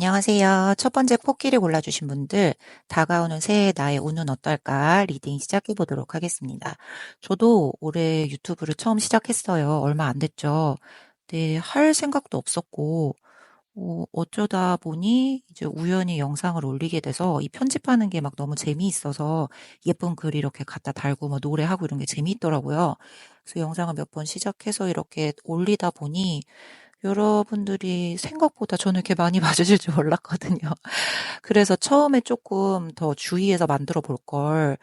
안녕하세요. 첫 번째 코끼리 골라주신 분들, 다가오는 새해 나의 운은 어떨까? 리딩 시작해 보도록 하겠습니다. 저도 올해 유튜브를 처음 시작했어요. 얼마 안 됐죠. 네, 할 생각도 없었고, 어쩌다 보니 이제 우연히 영상을 올리게 돼서 이 편집하는 게 막 너무 재미있어서 예쁜 글 이렇게 갖다 달고 뭐 노래하고 이런 게 재미있더라고요. 그래서 영상을 몇 번 시작해서 이렇게 올리다 보니 여러분들이 생각보다 저는 이렇게 많이 봐주실 줄 몰랐거든요. 그래서 처음에 조금 더 주의해서 만들어 볼 걸,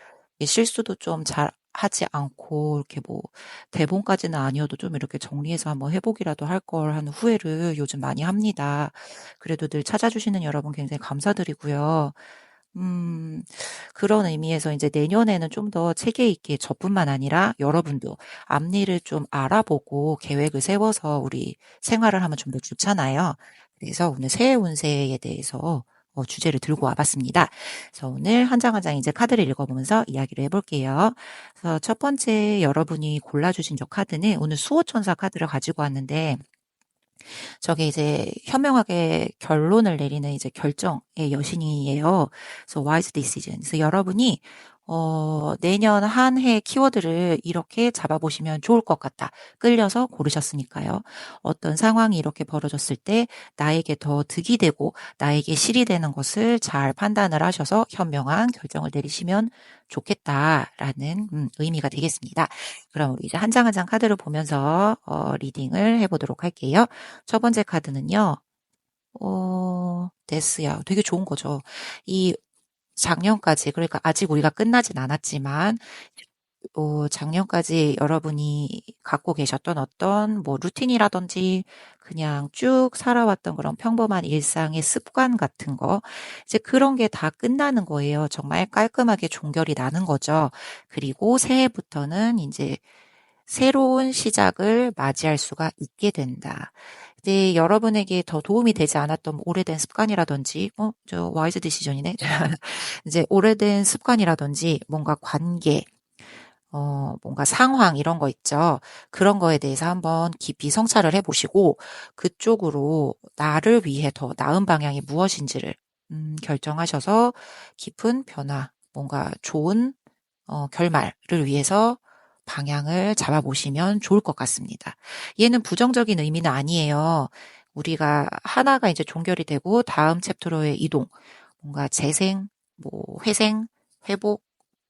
실수도 좀 잘 하지 않고, 이렇게 뭐, 대본까지는 아니어도 좀 이렇게 정리해서 한번 해보기라도 할 걸 하는 후회를 요즘 많이 합니다. 그래도 늘 찾아주시는 여러분 굉장히 감사드리고요. 음, 그런 의미에서 이제 내년에는 좀 더 체계 있게 저뿐만 아니라 여러분도 앞일을 좀 알아보고 계획을 세워서 우리 생활을 하면 좀 더 좋잖아요. 그래서 오늘 새해 운세에 대해서 주제를 들고 와봤습니다. 그래서 오늘 한 장 한 장 이제 카드를 읽어보면서 이야기를 해볼게요. 그래서 첫 번째 여러분이 골라주신 저 카드는 오늘 수호천사 카드를 가지고 왔는데 저게 이제 현명하게 결론을 내리는 이제 결정의 여신이에요. 그래서 wise decision. 그래서 여러분이 내년 한 해 키워드를 이렇게 잡아보시면 좋을 것 같다. 끌려서 고르셨으니까요. 어떤 상황이 이렇게 벌어졌을 때 나에게 더 득이 되고 나에게 실이 되는 것을 잘 판단을 하셔서 현명한 결정을 내리시면 좋겠다라는 의미가 되겠습니다. 그럼 우리 이제 한 장 한 장 카드를 보면서 리딩을 해보도록 할게요. 첫 번째 카드는요, 데스야. 되게 좋은 거죠. 이 작년까지, 그러니까 아직 우리가 끝나진 않았지만, 작년까지 여러분이 갖고 계셨던 어떤 뭐 루틴이라든지 그냥 쭉 살아왔던 그런 평범한 일상의 습관 같은 거, 이제 그런 게 다 끝나는 거예요. 정말 깔끔하게 종결이 나는 거죠. 그리고 새해부터는 이제 새로운 시작을 맞이할 수가 있게 된다. 이제 여러분에게 더 도움이 되지 않았던 뭐 오래된 습관이라든지, 저 와이즈 디시전이네. 이제 오래된 습관이라든지 뭔가 관계, 뭔가 상황 이런 거 있죠. 그런 거에 대해서 한번 깊이 성찰을 해보시고 그쪽으로 나를 위해 더 나은 방향이 무엇인지를 결정하셔서 깊은 변화, 뭔가 좋은 결말을 위해서 방향을 잡아보시면 좋을 것 같습니다. 얘는 부정적인 의미는 아니에요. 우리가 하나가 이제 종결이 되고 다음 챕터로의 이동, 뭔가 재생, 뭐 회생, 회복,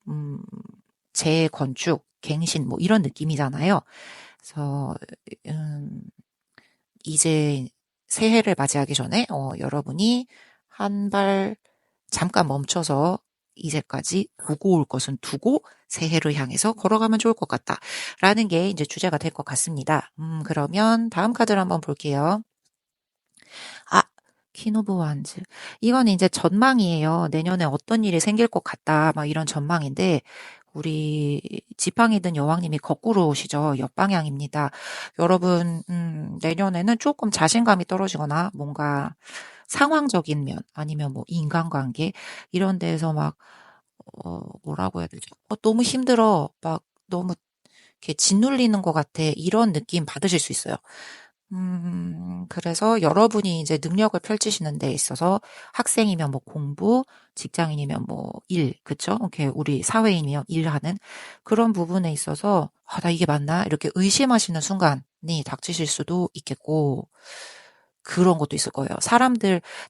음, 재건축, 갱신 뭐 이런 느낌이잖아요. 그래서 이제 새해를 맞이하기 전에 여러분이 한 발 잠깐 멈춰서 이제까지 두고 올 것은 두고 새해를 향해서 걸어가면 좋을 것 같다. 라는 게 이제 주제가 될 것 같습니다. 그러면 다음 카드를 한번 볼게요. 아, 퀸 오브 완즈. 이건 이제 전망이에요. 내년에 어떤 일이 생길 것 같다. 막 이런 전망인데, 우리 지팡이든 여왕님이 거꾸로 오시죠. 옆방향입니다. 여러분, 내년에는 조금 자신감이 떨어지거나 뭔가 상황적인 면, 아니면 뭐 인간관계, 이런 데에서 막, 뭐라고 해야 되죠? 너무 힘들어. 막 너무 이렇게 짓눌리는 것 같아. 이런 느낌 받으실 수 있어요. 그래서 여러분이 이제 능력을 펼치시는 데 있어서 학생이면 뭐 공부, 직장인이면 뭐 일, 그쵸? 이렇게 우리 사회인이면 일하는 그런 부분에 있어서 나 이게 맞나? 이렇게 의심하시는 순간이 닥치실 수도 있겠고, 그런 것도 있을 거예요.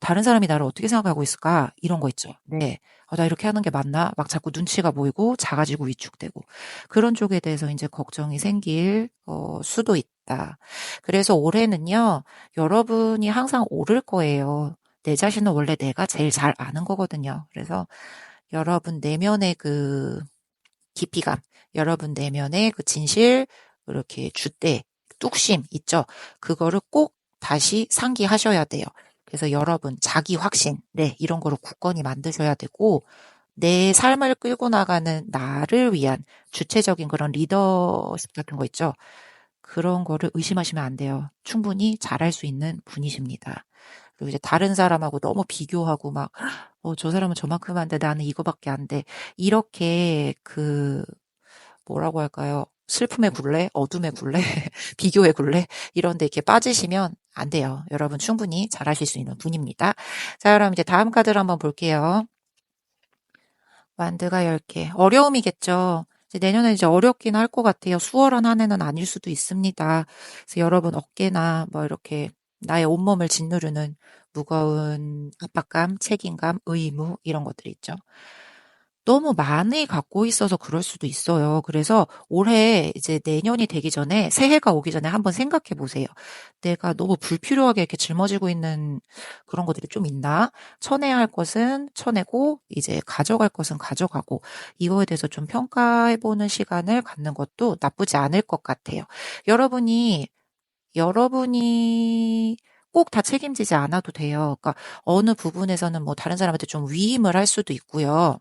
다른 사람이 나를 어떻게 생각하고 있을까? 이런 거 있죠. 네. 나 이렇게 하는 게 맞나? 막 자꾸 눈치가 보이고 작아지고 위축되고 그런 쪽에 대해서 이제 걱정이 생길 수도 있다. 그래서 올해는요, 여러분이 항상 오를 거예요. 내 자신은 원래 내가 제일 잘 아는 거거든요. 그래서 여러분 내면의 그 깊이감, 여러분 내면의 그 진실, 이렇게 줏대, 뚝심 있죠? 그거를 꼭 다시 상기하셔야 돼요. 그래서 여러분 자기 확신, 네, 이런 거를 굳건히 만드셔야 되고, 내 삶을 끌고 나가는 나를 위한 주체적인 그런 리더십 같은 거 있죠? 그런 거를 의심하시면 안 돼요. 충분히 잘할 수 있는 분이십니다. 그리고 이제 다른 사람하고 너무 비교하고 막, 저 사람은 저만큼 한데 나는 이거밖에 안 돼. 이렇게 뭐라고 할까요? 슬픔의 굴레, 어둠의 굴레, 비교의 굴레, 이런 데 이렇게 빠지시면 안 돼요. 여러분 충분히 잘하실 수 있는 분입니다. 자, 그럼 이제 다음 카드를 한번 볼게요. 완드가 10개. 어려움이겠죠. 이제 내년에 이제 어렵긴 할 것 같아요. 수월한 한 해는 아닐 수도 있습니다. 그래서 여러분 어깨나 뭐 이렇게 나의 온몸을 짓누르는 무거운 압박감, 책임감, 의무 이런 것들이 있죠. 너무 많이 갖고 있어서 그럴 수도 있어요. 그래서 올해 이제 내년이 되기 전에 새해가 오기 전에 한번 생각해 보세요. 내가 너무 불필요하게 이렇게 짊어지고 있는 그런 것들이 좀 있나? 쳐내야 할 것은 쳐내고 이제 가져갈 것은 가져가고 이거에 대해서 좀 평가해 보는 시간을 갖는 것도 나쁘지 않을 것 같아요. 여러분이 꼭 다 책임지지 않아도 돼요. 그러니까 어느 부분에서는 뭐 다른 사람한테 좀 위임을 할 수도 있고요.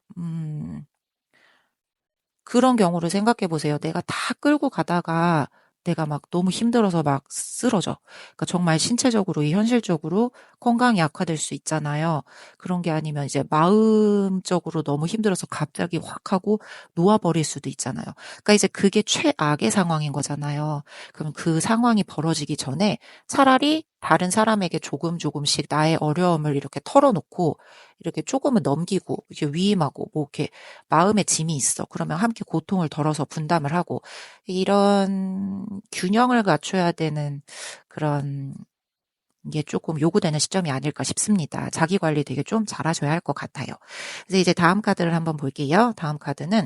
그런 경우를 생각해 보세요. 내가 다 끌고 가다가 내가 막 너무 힘들어서 막 쓰러져. 그러니까 정말 신체적으로, 현실적으로 건강이 악화될 수 있잖아요. 그런 게 아니면 이제 마음적으로 너무 힘들어서 갑자기 확 하고 놓아버릴 수도 있잖아요. 그러니까 이제 그게 최악의 상황인 거잖아요. 그럼 그 상황이 벌어지기 전에 차라리 다른 사람에게 조금씩 나의 어려움을 이렇게 털어놓고 이렇게 조금은 넘기고 이렇게 위임하고 뭐 이렇게 마음의 짐이 있어. 그러면 함께 고통을 덜어서 분담을 하고 이런 균형을 갖춰야 되는 그런 게 조금 요구되는 시점이 아닐까 싶습니다. 자기 관리 되게 좀 잘하셔야 할 것 같아요. 그래서 이제 다음 카드를 한번 볼게요. 다음 카드는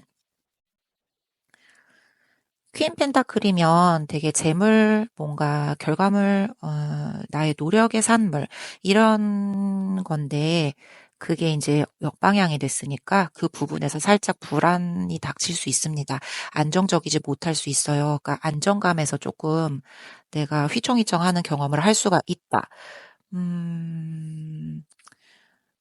퀸 펜타클이면 되게 재물, 뭔가 결과물, 나의 노력의 산물, 이런 건데, 그게 이제 역방향이 됐으니까 그 부분에서 살짝 불안이 닥칠 수 있습니다. 안정적이지 못할 수 있어요. 그러니까 안정감에서 조금 내가 휘청휘청하는 경험을 할 수가 있다. 음,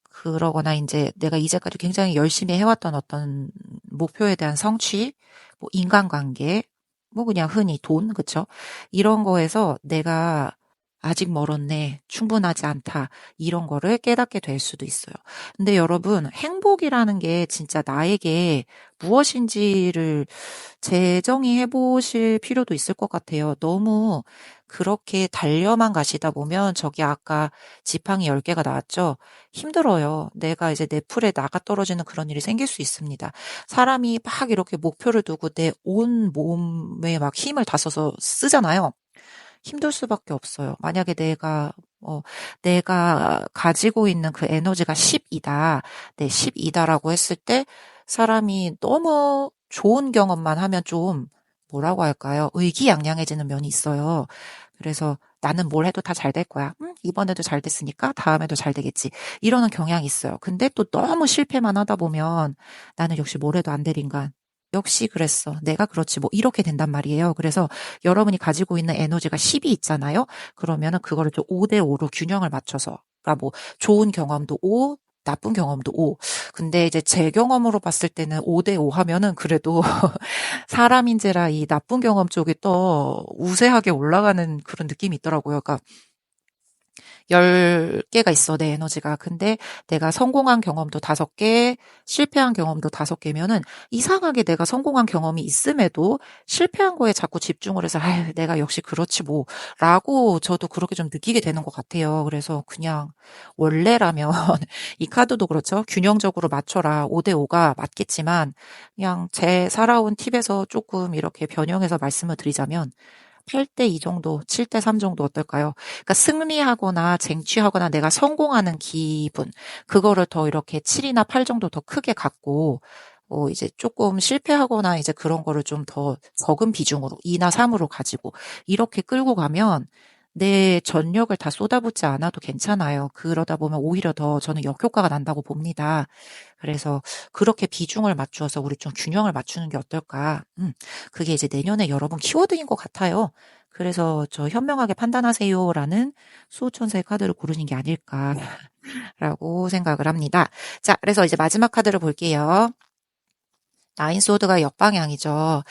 그러거나 이제 내가 이제까지 굉장히 열심히 해왔던 어떤 목표에 대한 성취, 뭐 인간관계, 뭐 그냥 흔히 돈, 그쵸? 이런 거에서 내가 아직 멀었네, 충분하지 않다, 이런 거를 깨닫게 될 수도 있어요. 근데 여러분, 행복이라는 게 진짜 나에게 무엇인지를 재정의해 보실 필요도 있을 것 같아요. 너무 그렇게 달려만 가시다 보면 저기 아까 지팡이 10개가 나왔죠? 힘들어요. 내가 이제 내 풀에 나가 떨어지는 그런 일이 생길 수 있습니다. 사람이 막 이렇게 목표를 두고 내 온 몸에 막 힘을 다 써서 쓰잖아요. 힘들 수밖에 없어요. 만약에 내가 가지고 있는 그 에너지가 10이다. 네, 10이다라고 했을 때 사람이 너무 좋은 경험만 하면 좀 뭐라고 할까요? 의기양양해지는 면이 있어요. 그래서 나는 뭘 해도 다 잘 될 거야. 이번에도 잘 됐으니까 다음에도 잘 되겠지. 이러는 경향이 있어요. 근데 또 너무 실패만 하다 보면 나는 역시 뭘 해도 안 될 인간. 역시 그랬어. 내가 그렇지. 뭐 이렇게 된단 말이에요. 그래서 여러분이 가지고 있는 에너지가 10이 있잖아요. 그러면은 그거를 좀 5대 5로 균형을 맞춰서. 그러니까 뭐 좋은 경험도 5, 나쁜 경험도 5. 근데 이제 제 경험으로 봤을 때는 5대 5 하면은 그래도 사람인지라 이 나쁜 경험 쪽이 더 우세하게 올라가는 그런 느낌이 있더라고요. 그러니까 10개가 있어, 내 에너지가. 근데 내가 성공한 경험도 5개, 실패한 경험도 5개면은 이상하게 내가 성공한 경험이 있음에도 실패한 거에 자꾸 집중을 해서, 아유, 내가 역시 그렇지 뭐, 라고 저도 그렇게 좀 느끼게 되는 것 같아요. 그래서 그냥 원래라면 이 카드도 그렇죠. 균형적으로 맞춰라. 5대5가 맞겠지만 그냥 제 살아온 팁에서 조금 이렇게 변형해서 말씀을 드리자면 8대 2 정도, 7대 3 정도 어떨까요? 그러니까 승리하거나 쟁취하거나 내가 성공하는 기분, 그거를 더 이렇게 7이나 8 정도 더 크게 갖고, 이제 조금 실패하거나 이제 그런 거를 좀 더 적은 비중으로, 2나 3으로 가지고, 이렇게 끌고 가면 내 전력을 다 쏟아붓지 않아도 괜찮아요. 그러다 보면 오히려 더 저는 역효과가 난다고 봅니다. 그래서 그렇게 비중을 맞추어서 우리 좀 균형을 맞추는 게 어떨까? 그게 이제 내년에 여러분 키워드인 것 같아요. 그래서 저 현명하게 판단하세요라는 수호천사의 카드를 고르는 게 아닐까라고 생각을 합니다. 자, 그래서 이제 마지막 카드를 볼게요. 나인 소드가 역방향이죠.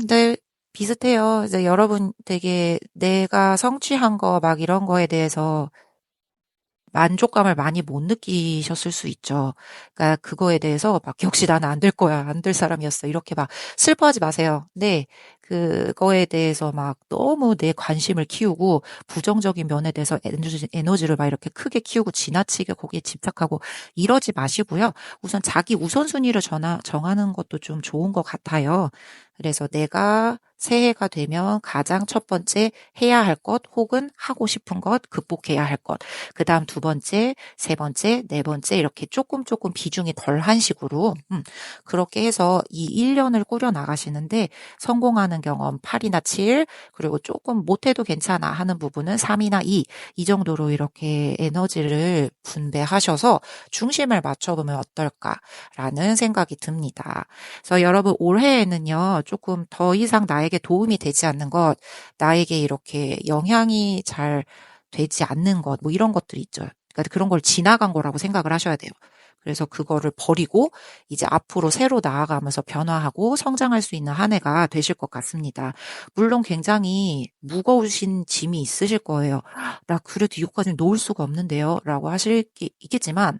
네, 비슷해요. 이제 여러분 되게 내가 성취한 거 막 이런 거에 대해서 만족감을 많이 못 느끼셨을 수 있죠. 그러니까 그거에 대해서 막 역시 나는 안 될 거야. 안 될 사람이었어. 이렇게 막 슬퍼하지 마세요. 네. 그거에 대해서 막 너무 내 관심을 키우고 부정적인 면에 대해서 에너지를 막 이렇게 크게 키우고 지나치게 거기에 집착하고 이러지 마시고요. 우선 자기 우선순위를 정하는 것도 좀 좋은 것 같아요. 그래서 내가 새해가 되면 가장 첫 번째 해야 할 것 혹은 하고 싶은 것, 극복해야 할 것, 그 다음 두 번째, 세 번째, 네 번째 이렇게 조금 비중이 덜한 식으로 그렇게 해서 이 1년을 꾸려 나가시는데 성공하는 경험 8이나 7, 그리고 조금 못해도 괜찮아 하는 부분은 3이나 2, 이 정도로 이렇게 에너지를 분배하셔서 중심을 맞춰보면 어떨까라는 생각이 듭니다. 그래서 여러분 올해에는요, 조금 더 이상 나에게 도움이 되지 않는 것, 나에게 이렇게 영향이 잘 되지 않는 것, 뭐 이런 것들이 있죠. 그러니까 그런 걸 지나간 거라고 생각을 하셔야 돼요. 그래서 그거를 버리고 이제 앞으로 새로 나아가면서 변화하고 성장할 수 있는 한 해가 되실 것 같습니다. 물론 굉장히 무거우신 짐이 있으실 거예요. 나 그래도 이것까지 놓을 수가 없는데요. 라고 하실 게 있겠지만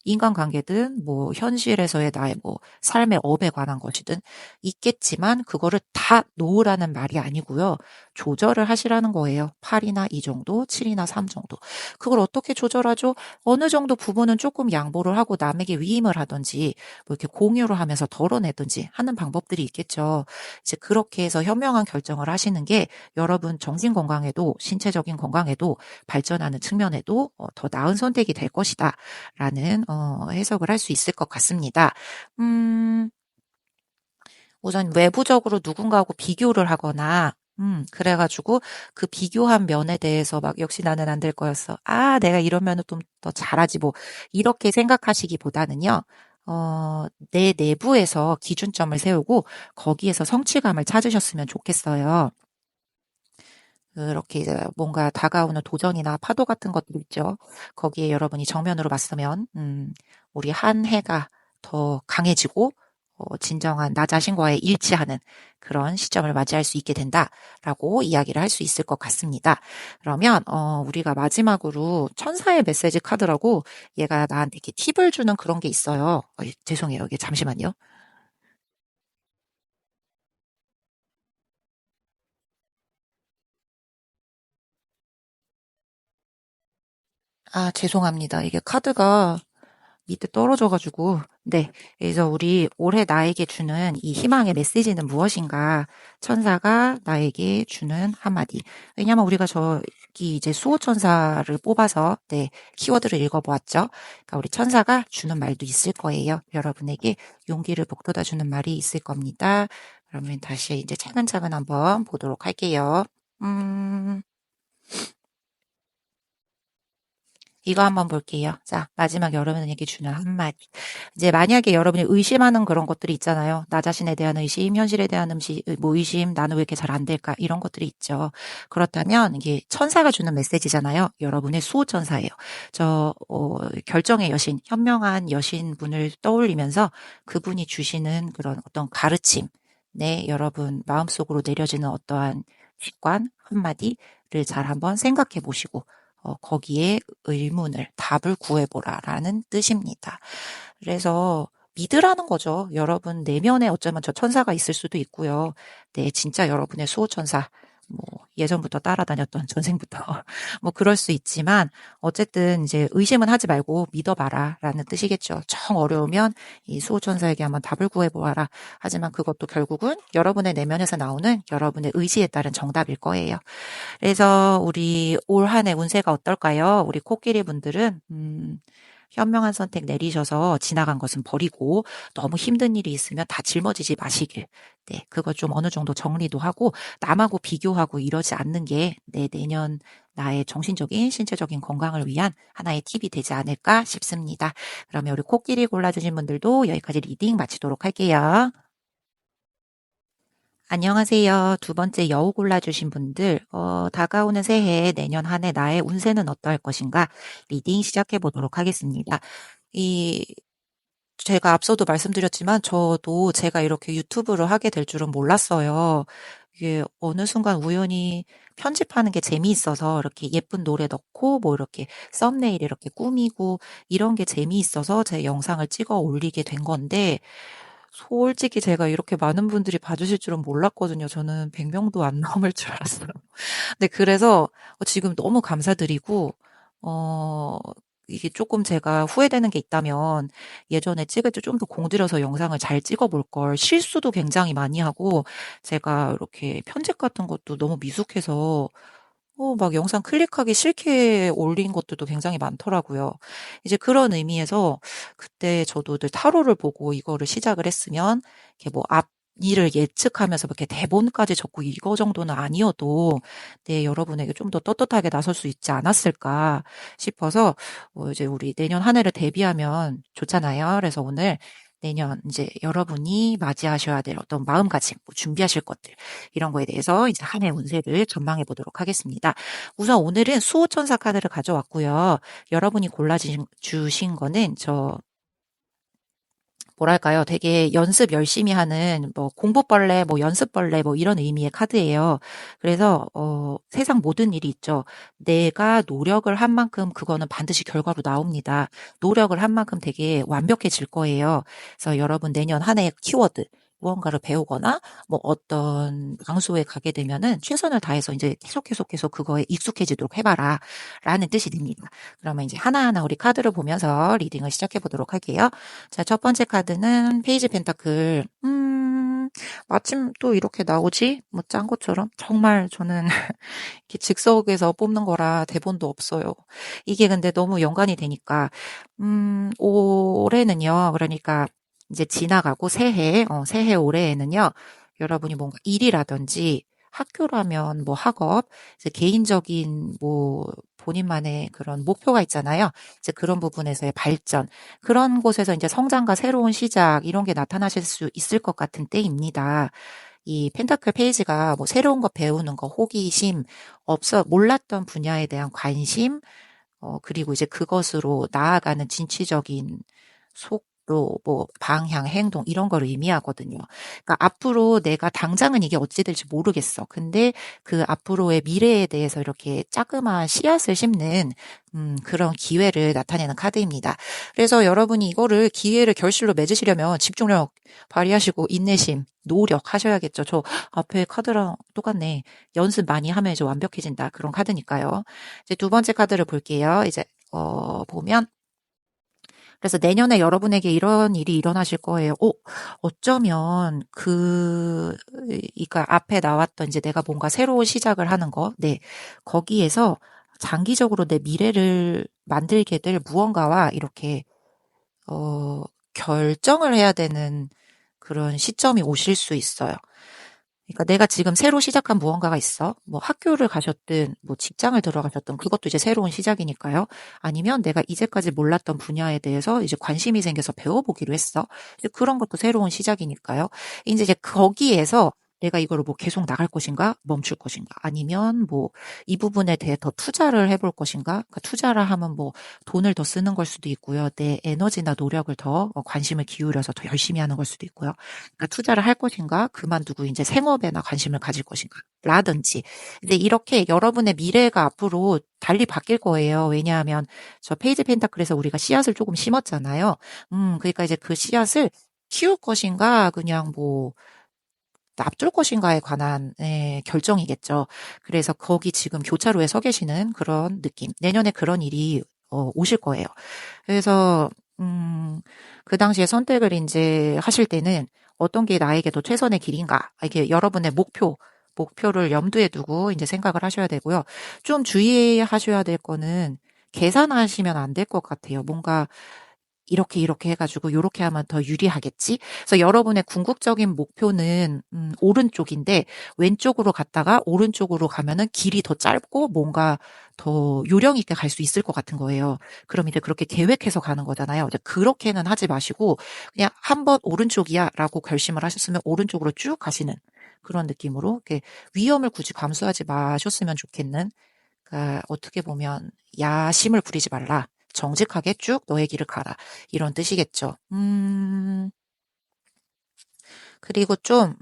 인간관계든 뭐 현실에서의 나의 뭐 삶의 업에 관한 것이든 있겠지만 그거를 다 놓으라는 말이 아니고요. 조절을 하시라는 거예요. 8이나 2 정도, 7이나 3 정도. 그걸 어떻게 조절하죠? 어느 정도 부분은 조금 양보를 하고 남에게 위임을 하든지 뭐 이렇게 공유를 하면서 덜어내든지 하는 방법들이 있겠죠. 이제 그렇게 해서 현명한 결정을 하시는 게 여러분 정신 건강에도 신체적인 건강에도 발전하는 측면에도 더 나은 선택이 될 것이다. 라는 해석을 할 수 있을 것 같습니다. 음, 우선 외부적으로 누군가하고 비교를 하거나 그래가지고 그 비교한 면에 대해서 막 역시 나는 안 될 거였어. 아, 내가 이러면 좀 더 잘하지 뭐 이렇게 생각하시기보다는요. 내 내부에서 기준점을 세우고 거기에서 성취감을 찾으셨으면 좋겠어요. 그렇게 이제 뭔가 다가오는 도전이나 파도 같은 것들 있죠. 거기에 여러분이 정면으로 맞서면, 우리 한 해가 더 강해지고, 진정한 나 자신과의 일치하는 그런 시점을 맞이할 수 있게 된다라고 이야기를 할 수 있을 것 같습니다. 그러면, 우리가 마지막으로 천사의 메시지 카드라고 얘가 나한테 이렇게 팁을 주는 그런 게 있어요. 죄송해요. 이게 잠시만요. 아, 죄송합니다. 이게 카드가 밑에 떨어져가지고, 네. 그래서 우리 올해 나에게 주는 이 희망의 메시지는 무엇인가? 천사가 나에게 주는 한마디. 왜냐면 우리가 저기 이제 수호천사를 뽑아서, 네, 키워드를 읽어보았죠. 그러니까 우리 천사가 주는 말도 있을 거예요. 여러분에게 용기를 북돋아 주는 말이 있을 겁니다. 그러면 다시 이제 차근차근 한번 보도록 할게요. 음, 이거 한번 볼게요. 자, 마지막 여러분에게 주는 한마디. 이제 만약에 여러분이 의심하는 그런 것들이 있잖아요. 나 자신에 대한 의심, 현실에 대한 뭐 의심, 나는 왜 이렇게 잘 안 될까? 이런 것들이 있죠. 그렇다면 이게 천사가 주는 메시지잖아요. 여러분의 수호천사예요. 결정의 여신, 현명한 여신분을 떠올리면서 그분이 주시는 그런 어떤 가르침, 네, 여러분 마음속으로 내려지는 어떠한 직관, 한마디를 잘 한번 생각해 보시고 거기에 의문을, 답을 구해보라라는 뜻입니다. 그래서 믿으라는 거죠. 여러분 내면에 어쩌면 저 천사가 있을 수도 있고요. 네, 진짜 여러분의 수호천사, 뭐 예전부터 따라다녔던 전생부터 뭐 그럴 수 있지만 어쨌든 이제 의심은 하지 말고 믿어봐라라는 뜻이겠죠. 정 어려우면 이 수호천사에게 한번 답을 구해보아라. 하지만 그것도 결국은 여러분의 내면에서 나오는 여러분의 의지에 따른 정답일 거예요. 그래서 우리 올 한 해 운세가 어떨까요? 우리 코끼리 분들은 현명한 선택 내리셔서 지나간 것은 버리고 너무 힘든 일이 있으면 다 짊어지지 마시길. 네, 그거 좀 어느 정도 정리도 하고 남하고 비교하고 이러지 않는 게 내 내년 나의 정신적인, 신체적인 건강을 위한 하나의 팁이 되지 않을까 싶습니다. 그러면 우리 코끼리 골라주신 분들도 여기까지 리딩 마치도록 할게요. 안녕하세요. 두 번째 여우 골라주신 분들, 다가오는 새해 내년 한 해 나의 운세는 어떠할 것인가? 리딩 시작해 보도록 하겠습니다. 이, 제가 앞서도 말씀드렸지만 저도 제가 이렇게 유튜브를 하게 될 줄은 몰랐어요. 이게 어느 순간 우연히 편집하는 게 재미있어서 이렇게 예쁜 노래 넣고 뭐 이렇게 썸네일 이렇게 꾸미고 이런 게 재미있어서 제 영상을 찍어 올리게 된 건데 솔직히 제가 이렇게 많은 분들이 봐주실 줄은 몰랐거든요. 저는 100명도 안 넘을 줄 알았어요. 네, 그래서 지금 너무 감사드리고, 어, 이게 조금 제가 후회되는 게 있다면 예전에 찍을 때 좀 더 공들여서 영상을 잘 찍어볼 걸 실수도 굉장히 많이 하고 제가 이렇게 편집 같은 것도 너무 미숙해서 막 영상 클릭하기 싫게 올린 것들도 굉장히 많더라고요. 이제 그런 의미에서 그때 저도 늘 타로를 보고 이거를 시작을 했으면 이렇게 뭐 앞 일을 예측하면서 이렇게 대본까지 적고 이거 정도는 아니어도 네, 여러분에게 좀 더 떳떳하게 나설 수 있지 않았을까 싶어서 이제 우리 내년 한 해를 대비하면 좋잖아요. 그래서 오늘 내년 이제 여러분이 맞이하셔야 될 어떤 마음가짐, 뭐 준비하실 것들 이런 거에 대해서 이제 한 해 운세를 전망해 보도록 하겠습니다. 우선 오늘은 수호천사 카드를 가져왔고요. 여러분이 골라주신 거는 뭐랄까요? 되게 연습 열심히 하는 뭐 공부벌레, 뭐 연습벌레 뭐 이런 의미의 카드예요. 그래서 세상 모든 일이 있죠. 내가 노력을 한 만큼 그거는 반드시 결과로 나옵니다. 노력을 한 만큼 되게 완벽해질 거예요. 그래서 여러분 내년 한 해 키워드 무언가를 배우거나 뭐 어떤 장소에 가게 되면은 최선을 다해서 이제 계속 그거에 익숙해지도록 해봐라 라는 뜻이 됩니다. 그러면 이제 하나하나 우리 카드를 보면서 리딩을 시작해 보도록 할게요. 자, 첫 번째 카드는 페이지 펜타클. 마침 또 이렇게 나오지? 뭐 짠 것처럼. 정말 저는 이렇게 즉석에서 뽑는 거라 대본도 없어요. 이게 근데 너무 연관이 되니까, 올해는요, 그러니까 이제 지나가고 새해 올해에는요, 여러분이 뭔가 일이라든지 학교라면 뭐 학업, 이제 개인적인 뭐 본인만의 그런 목표가 있잖아요. 이제 그런 부분에서의 발전, 그런 곳에서 이제 성장과 새로운 시작, 이런 게 나타나실 수 있을 것 같은 때입니다. 이 펜타클 페이지가 뭐 새로운 거 배우는 거, 호기심, 몰랐던 분야에 대한 관심, 그리고 이제 그것으로 나아가는 진취적인 속도, 뭐, 방향, 행동, 이런 걸 의미하거든요. 그러니까 앞으로 내가 당장은 이게 어찌 될지 모르겠어. 근데 그 앞으로의 미래에 대해서 이렇게 자그마한 씨앗을 심는, 그런 기회를 나타내는 카드입니다. 그래서 여러분이 이거를 기회를 결실로 맺으시려면 집중력 발휘하시고 인내심, 노력하셔야겠죠. 저 앞에 카드랑 똑같네. 연습 많이 하면 이제 완벽해진다. 그런 카드니까요. 이제 두 번째 카드를 볼게요. 이제 보면 그래서 내년에 여러분에게 이런 일이 일어나실 거예요. 어쩌면 그러니까 앞에 나왔던 이제 내가 뭔가 새로운 시작을 하는 거, 네, 거기에서 장기적으로 내 미래를 만들게 될 무언가와 이렇게 결정을 해야 되는 그런 시점이 오실 수 있어요. 그러니까 내가 지금 새로 시작한 무언가가 있어. 뭐 학교를 가셨든 뭐 직장을 들어가셨든 그것도 이제 새로운 시작이니까요. 아니면 내가 이제까지 몰랐던 분야에 대해서 이제 관심이 생겨서 배워보기로 했어. 이제 그런 것도 새로운 시작이니까요. 이제 거기에서 내가 이거를 뭐 계속 나갈 것인가, 멈출 것인가, 아니면 뭐 이 부분에 대해 더 투자를 해볼 것인가. 그러니까 투자를 하면 뭐 돈을 더 쓰는 걸 수도 있고요. 내 에너지나 노력을 더 관심을 기울여서 더 열심히 하는 걸 수도 있고요. 그러니까 투자를 할 것인가, 그만두고 이제 생업에나 관심을 가질 것인가, 라든지. 근데 이렇게 여러분의 미래가 앞으로 달리 바뀔 거예요. 왜냐하면 저 페이지 펜타클에서 우리가 씨앗을 조금 심었잖아요. 그러니까 이제 그 씨앗을 키울 것인가, 그냥 뭐, 납둘 것인가에 관한 결정이겠죠. 그래서 거기 지금 교차로에 서 계시는 그런 느낌. 내년에 그런 일이 오실 거예요. 그래서 그 당시에 선택을 이제 하실 때는 어떤 게 나에게 더 최선의 길인가? 이게 여러분의 목표를 염두에 두고 이제 생각을 하셔야 되고요. 좀 주의하셔야 될 거는 계산하시면 안 될 것 같아요. 뭔가 이렇게 해가지고 요렇게 하면 더 유리하겠지? 그래서 여러분의 궁극적인 목표는 오른쪽인데 왼쪽으로 갔다가 오른쪽으로 가면은 길이 더 짧고 뭔가 더 요령 있게 갈 수 있을 것 같은 거예요. 그럼 이제 그렇게 계획해서 가는 거잖아요. 이제 그렇게는 하지 마시고 그냥 한번 오른쪽이야라고 결심을 하셨으면 오른쪽으로 쭉 가시는 그런 느낌으로 이렇게 위험을 굳이 감수하지 마셨으면 좋겠는. 그러니까 어떻게 보면 야심을 부리지 말라. 정직하게 쭉 너의 길을 가라. 이런 뜻이겠죠. 그리고 좀,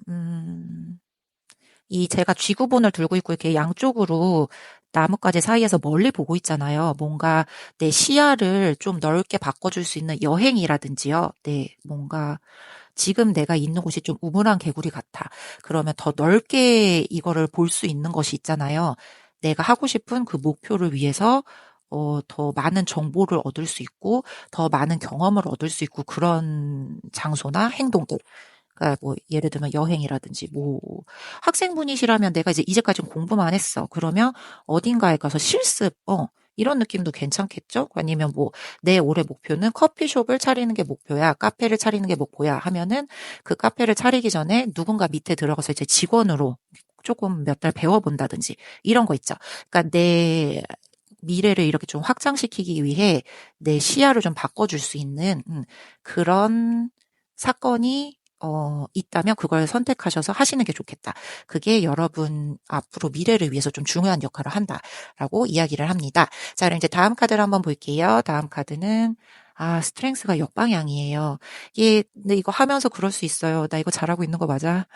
이 제가 쥐구본을 들고 있고 이렇게 양쪽으로 나뭇가지 사이에서 멀리 보고 있잖아요. 뭔가 내 시야를 좀 넓게 바꿔줄 수 있는 여행이라든지요. 네, 뭔가 지금 내가 있는 곳이 좀 우물안 개구리 같아. 그러면 더 넓게 이거를 볼 수 있는 것이 있잖아요. 내가 하고 싶은 그 목표를 위해서 더 많은 정보를 얻을 수 있고, 더 많은 경험을 얻을 수 있고, 그런 장소나 행동들. 그러니까 뭐 예를 들면 여행이라든지 뭐 학생분이시라면 내가 이제까지 공부만 했어. 그러면 어딘가에 가서 실습, 이런 느낌도 괜찮겠죠? 아니면 뭐 내 올해 목표는 커피숍을 차리는 게 목표야, 카페를 차리는 게 목표야 하면은 그 카페를 차리기 전에 누군가 밑에 들어가서 이제 직원으로 조금 몇 달 배워본다든지 이런 거 있죠. 그러니까 내 미래를 이렇게 좀 확장시키기 위해 내 시야를 좀 바꿔줄 수 있는 그런 사건이 있다면 그걸 선택하셔서 하시는 게 좋겠다. 그게 여러분 앞으로 미래를 위해서 좀 중요한 역할을 한다라고 이야기를 합니다. 자, 그럼 이제 다음 카드를 한번 볼게요. 다음 카드는 스트렝스가 역방향이에요. 근데 이거 하면서 그럴 수 있어요. 나 이거 잘하고 있는 거 맞아?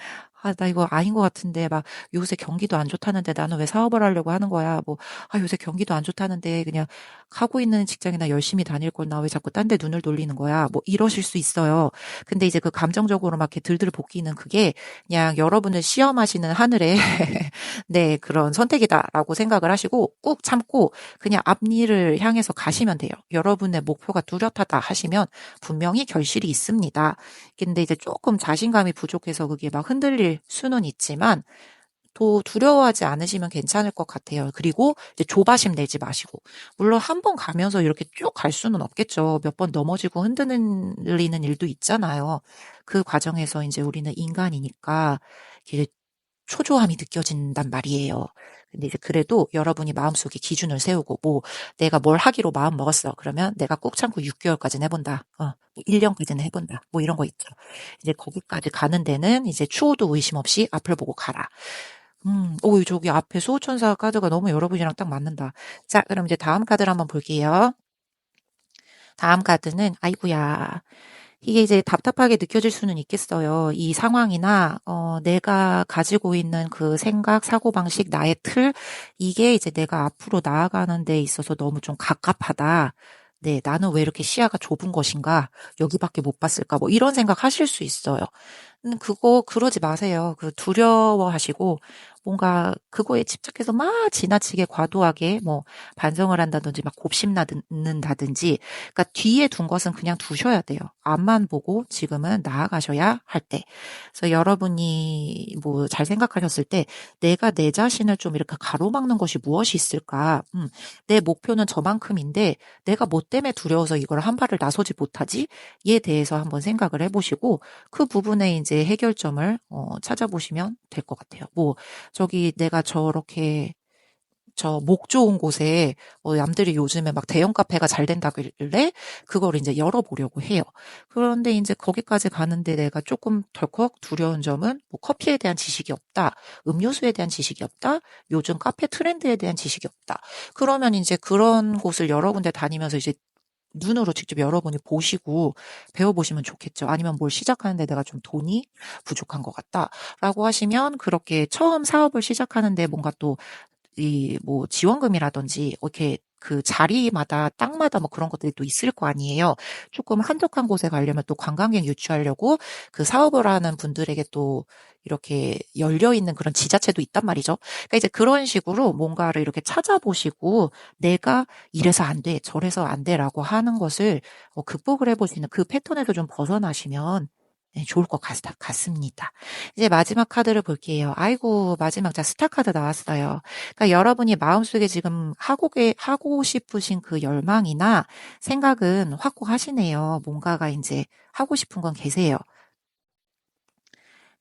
나 이거 아닌 것 같은데, 막, 요새 경기도 안 좋다는데 나는 왜 사업을 하려고 하는 거야? 뭐, 요새 경기도 안 좋다는데 그냥 하고 있는 직장이나 열심히 다닐 걸 나 왜 자꾸 딴 데 눈을 돌리는 거야? 뭐, 이러실 수 있어요. 근데 이제 그 감정적으로 막 이렇게 들들 볶이는 그게 그냥 여러분을 시험하시는 하늘의 네, 그런 선택이다라고 생각을 하시고 꾹 참고 그냥 앞일을 향해서 가시면 돼요. 여러분의 목표가 뚜렷하다 하시면 분명히 결실이 있습니다. 근데 이제 조금 자신감이 부족해서 그게 막 흔들릴 수는 있지만 또 두려워하지 않으시면 괜찮을 것 같아요. 그리고 이제 조바심 내지 마시고. 물론 한 번 가면서 이렇게 쭉 갈 수는 없겠죠. 몇 번 넘어지고 흔들리는 일도 있잖아요. 그 과정에서 이제 우리는 인간이니까 이게 초조함이 느껴진단 말이에요. 근데 이제 그래도 여러분이 마음속에 기준을 세우고, 뭐, 내가 뭘 하기로 마음 먹었어. 그러면 내가 꾹 참고 6개월까지는 해본다. 1년까지는 해본다. 뭐 이런 거 있죠. 이제 거기까지 가는 데는 이제 추호도 의심 없이 앞을 보고 가라. 저기 앞에 수호천사 카드가 너무 여러분이랑 딱 맞는다. 자, 그럼 이제 다음 카드를 한번 볼게요. 다음 카드는, 아이고야. 이게 이제 답답하게 느껴질 수는 있겠어요. 이 상황이나, 내가 가지고 있는 그 생각, 사고방식, 나의 틀, 이게 이제 내가 앞으로 나아가는 데 있어서 너무 좀 갑갑하다. 네, 나는 왜 이렇게 시야가 좁은 것인가? 여기밖에 못 봤을까? 뭐 이런 생각 하실 수 있어요. 그거 그러지 마세요. 그 두려워하시고 뭔가 그거에 집착해서 막 지나치게 과도하게 뭐 반성을 한다든지 막 곱씹는다든지 그러니까 뒤에 둔 것은 그냥 두셔야 돼요. 앞만 보고 지금은 나아가셔야 할 때. 그래서 여러분이 뭐 잘 생각하셨을 때 내가 내 자신을 좀 이렇게 가로막는 것이 무엇이 있을까? 내 목표는 저만큼인데 내가 뭐 때문에 두려워서 이걸 한 발을 나서지 못하지? 이에 대해서 한번 생각을 해보시고 그 부분에 이제 해결점을 찾아보시면 될 것 같아요. 뭐 저기 내가 저렇게 저 목 좋은 곳에 남들이 요즘에 막 대형 카페가 잘 된다길래 그걸 이제 열어보려고 해요. 그런데 이제 거기까지 가는데 내가 조금 덜컥 두려운 점은 뭐 커피에 대한 지식이 없다, 음료수에 대한 지식이 없다, 요즘 카페 트렌드에 대한 지식이 없다. 그러면 이제 그런 곳을 여러 군데 다니면서 이제 눈으로 직접 여러분이 보시고 배워보시면 좋겠죠. 아니면 뭘 시작하는데 내가 좀 돈이 부족한 것 같다라고 하시면 그렇게 처음 사업을 시작하는데 뭔가 또 이 뭐 지원금이라든지 이렇게 그 자리마다 땅마다 뭐 그런 것들이 또 있을 거 아니에요. 조금 한적한 곳에 가려면 또 관광객 유치하려고 그 사업을 하는 분들에게 또 이렇게 열려 있는 그런 지자체도 있단 말이죠. 그러니까 이제 그런 식으로 뭔가를 이렇게 찾아보시고 내가 이래서 안 돼, 저래서 안 돼라고 하는 것을 극복을 해볼 수 있는 그 패턴에서 좀 벗어나시면 네, 좋을 것 같습니다. 이제 마지막 카드를 볼게요. 아이고, 마지막 자 스타 카드 나왔어요. 그러니까 여러분이 마음속에 지금 하고 싶으신 그 열망이나 생각은 확고하시네요. 뭔가가 이제 하고 싶은 건 계세요.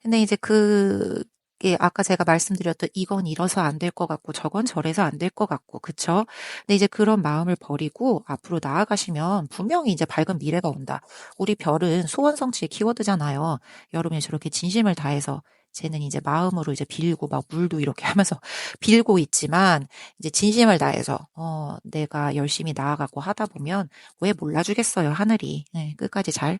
근데 이제 그게 아까 제가 말씀드렸던 이건 이뤄서 안 될 것 같고 저건 저래서 안 될 것 같고 그쵸? 근데 이제 그런 마음을 버리고 앞으로 나아가시면 분명히 이제 밝은 미래가 온다. 우리 별은 소원 성취의 키워드잖아요. 여러분이 저렇게 진심을 다해서 쟤는 이제 마음으로 이제 빌고 막 물도 이렇게 하면서 빌고 있지만 이제 진심을 다해서 내가 열심히 나아가고 하다 보면 왜 몰라주겠어요 하늘이. 네, 끝까지 잘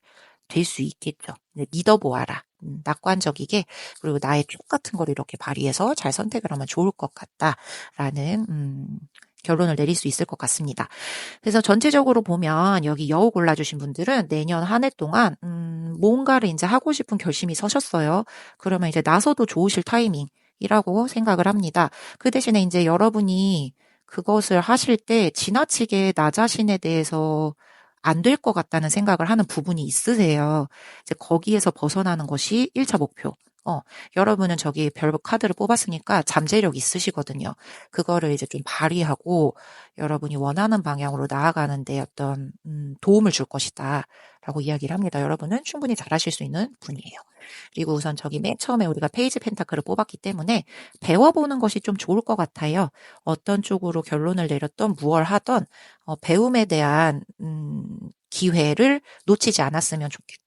될 수 있겠죠. 네, 믿어보아라. 낙관적이게 그리고 나의 쪽 같은 걸 이렇게 발휘해서 잘 선택을 하면 좋을 것 같다라는 결론을 내릴 수 있을 것 같습니다. 그래서 전체적으로 보면 여기 여우 골라주신 분들은 내년 한 해 동안 뭔가를 이제 하고 싶은 결심이 서셨어요. 그러면 이제 나서도 좋으실 타이밍이라고 생각을 합니다. 그 대신에 이제 여러분이 그것을 하실 때 지나치게 나 자신에 대해서 안 될 것 같다는 생각을 하는 부분이 있으세요. 이제 거기에서 벗어나는 것이 1차 목표. 여러분은 저기 별 카드를 뽑았으니까 잠재력 있으시거든요. 그거를 이제 좀 발휘하고 여러분이 원하는 방향으로 나아가는데 어떤 도움을 줄 것이다 라고 이야기를 합니다. 여러분은 충분히 잘하실 수 있는 분이에요. 그리고 우선 저기 맨 처음에 우리가 페이지 펜타클을 뽑았기 때문에 배워보는 것이 좀 좋을 것 같아요. 어떤 쪽으로 결론을 내렸던 무얼 하던 배움에 대한 기회를 놓치지 않았으면 좋겠다.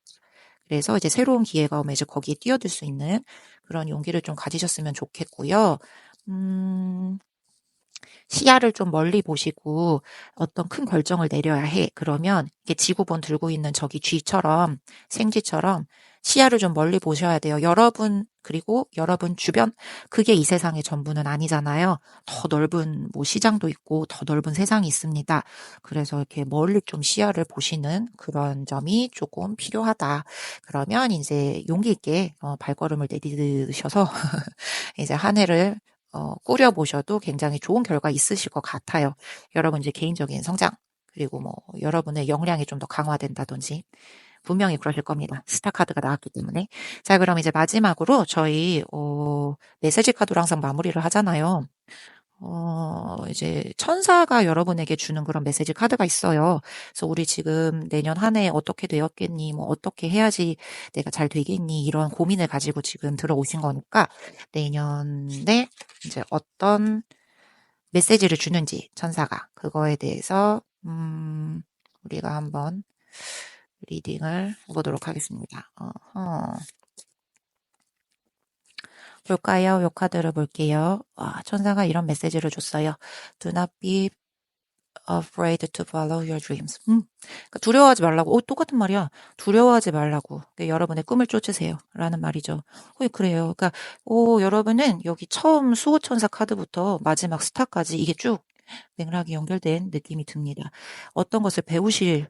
그래서 이제 새로운 기회가 오면 이제 거기에 뛰어들 수 있는 그런 용기를 좀 가지셨으면 좋겠고요. 시야를 좀 멀리 보시고 어떤 큰 결정을 내려야 해. 그러면 이게 지구본 들고 있는 저기 쥐처럼 생쥐처럼 시야를 좀 멀리 보셔야 돼요. 여러분 그리고 여러분 주변 그게 이 세상의 전부는 아니잖아요. 더 넓은 뭐 시장도 있고 더 넓은 세상이 있습니다. 그래서 이렇게 멀리 좀 시야를 보시는 그런 점이 조금 필요하다. 그러면 이제 용기 있게 발걸음을 내디디셔서 이제 한 해를 꾸려보셔도 굉장히 좋은 결과 있으실 것 같아요. 여러분 이제 개인적인 성장 그리고 뭐 여러분의 역량이 좀 더 강화된다든지 분명히 그러실 겁니다. 스타 카드가 나왔기 때문에. 자, 그럼 이제 마지막으로 저희 메시지 카드로 항상 마무리를 하잖아요. 이제 천사가 여러분에게 주는 그런 메시지 카드가 있어요. 그래서 우리 지금 내년 한 해 어떻게 되었겠니? 뭐 어떻게 해야지 내가 잘 되겠니? 이런 고민을 가지고 지금 들어오신 거니까 내년에 이제 어떤 메시지를 주는지 천사가 그거에 대해서 우리가 한번 리딩을 해보도록 하겠습니다. 볼까요? 요 카드를 볼게요. 천사가 이런 메시지를 줬어요. Do not be afraid to follow your dreams. 그러니까 두려워하지 말라고. 똑같은 말이야. 두려워하지 말라고. 그러니까 여러분의 꿈을 쫓으세요. 라는 말이죠. 그래요. 그러니까, 여러분은 여기 처음 수호천사 카드부터 마지막 스타까지 이게 쭉 맥락이 연결된 느낌이 듭니다. 어떤 것을 배우실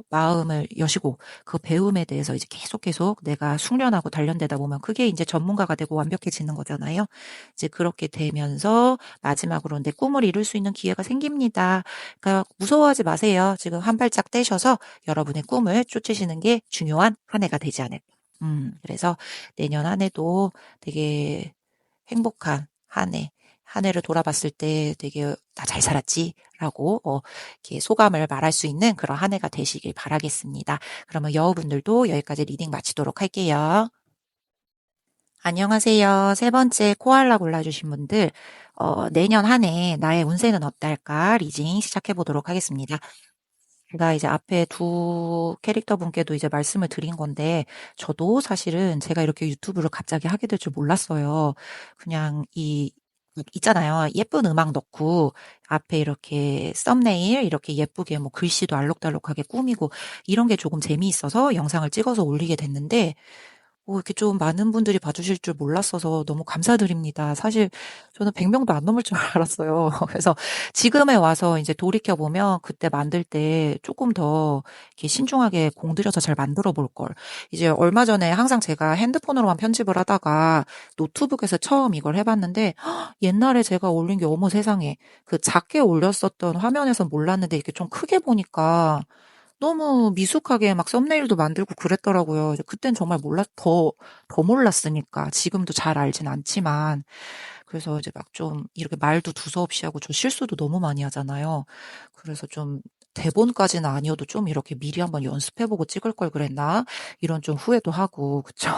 마음을 여시고 그 배움에 대해서 이제 계속 내가 숙련하고 단련되다 보면 그게 이제 전문가가 되고 완벽해지는 거잖아요. 이제 그렇게 되면서 마지막으로 내 꿈을 이룰 수 있는 기회가 생깁니다. 그러니까 무서워하지 마세요. 지금 한 발짝 떼셔서 여러분의 꿈을 쫓으시는 게 중요한 한 해가 되지 않을까. 그래서 내년 한 해도 되게 행복한 한 해를 돌아봤을 때 되게 나 잘 살았지? 라고, 이렇게 소감을 말할 수 있는 그런 한 해가 되시길 바라겠습니다. 그러면 여우분들도 여기까지 리딩 마치도록 할게요. 안녕하세요. 세 번째 코알라 골라주신 분들, 내년 한 해 나의 운세는 어떨까? 리딩 시작해 보도록 하겠습니다. 제가 이제 앞에 두 캐릭터 분께도 이제 말씀을 드린 건데, 저도 사실은 제가 이렇게 유튜브를 갑자기 하게 될 줄 몰랐어요. 그냥 있잖아요. 예쁜 음악 넣고, 앞에 이렇게 썸네일, 이렇게 예쁘게 뭐 글씨도 알록달록하게 꾸미고, 이런 게 조금 재미있어서 영상을 찍어서 올리게 됐는데, 이렇게 좀 많은 분들이 봐주실 줄 몰랐어서 너무 감사드립니다. 사실 저는 100명도 안 넘을 줄 알았어요. 그래서 지금에 와서 이제 돌이켜보면 그때 만들 때 조금 더 이렇게 신중하게 공들여서 잘 만들어 볼 걸. 이제 얼마 전에 항상 제가 핸드폰으로만 편집을 하다가 노트북에서 처음 이걸 해봤는데 옛날에 제가 올린 게 어머 세상에 그 작게 올렸었던 화면에서 몰랐는데 이렇게 좀 크게 보니까 너무 미숙하게 막 썸네일도 만들고 그랬더라고요. 이제 그땐 정말 더 몰랐으니까. 지금도 잘 알진 않지만. 그래서 이제 막 좀 이렇게 말도 두서없이 하고 저 실수도 너무 많이 하잖아요. 그래서 좀 대본까지는 아니어도 좀 이렇게 미리 한번 연습해보고 찍을 걸 그랬나? 이런 좀 후회도 하고, 그쵸?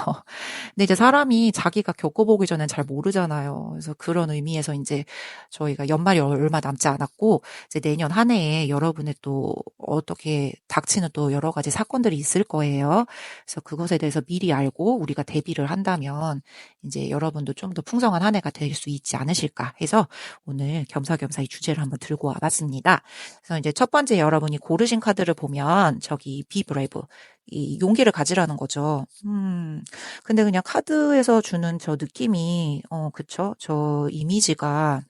근데 이제 사람이 자기가 겪어보기 전엔 잘 모르잖아요. 그래서 그런 의미에서 이제 저희가 연말이 얼마 남지 않았고, 이제 내년 한 해에 여러분의 또 어떻게 닥치는 또 여러 가지 사건들이 있을 거예요. 그래서 그것에 대해서 미리 알고 우리가 대비를 한다면 이제 여러분도 좀 더 풍성한 한 해가 될 수 있지 않으실까 해서 오늘 겸사겸사 이 주제를 한번 들고 와봤습니다. 그래서 이제 첫 번째 여러분이 고르신 카드를 보면 저기 be brave 이 용기를 가지라는 거죠. 근데 그냥 카드에서 주는 저 느낌이 그쵸? 저 이미지가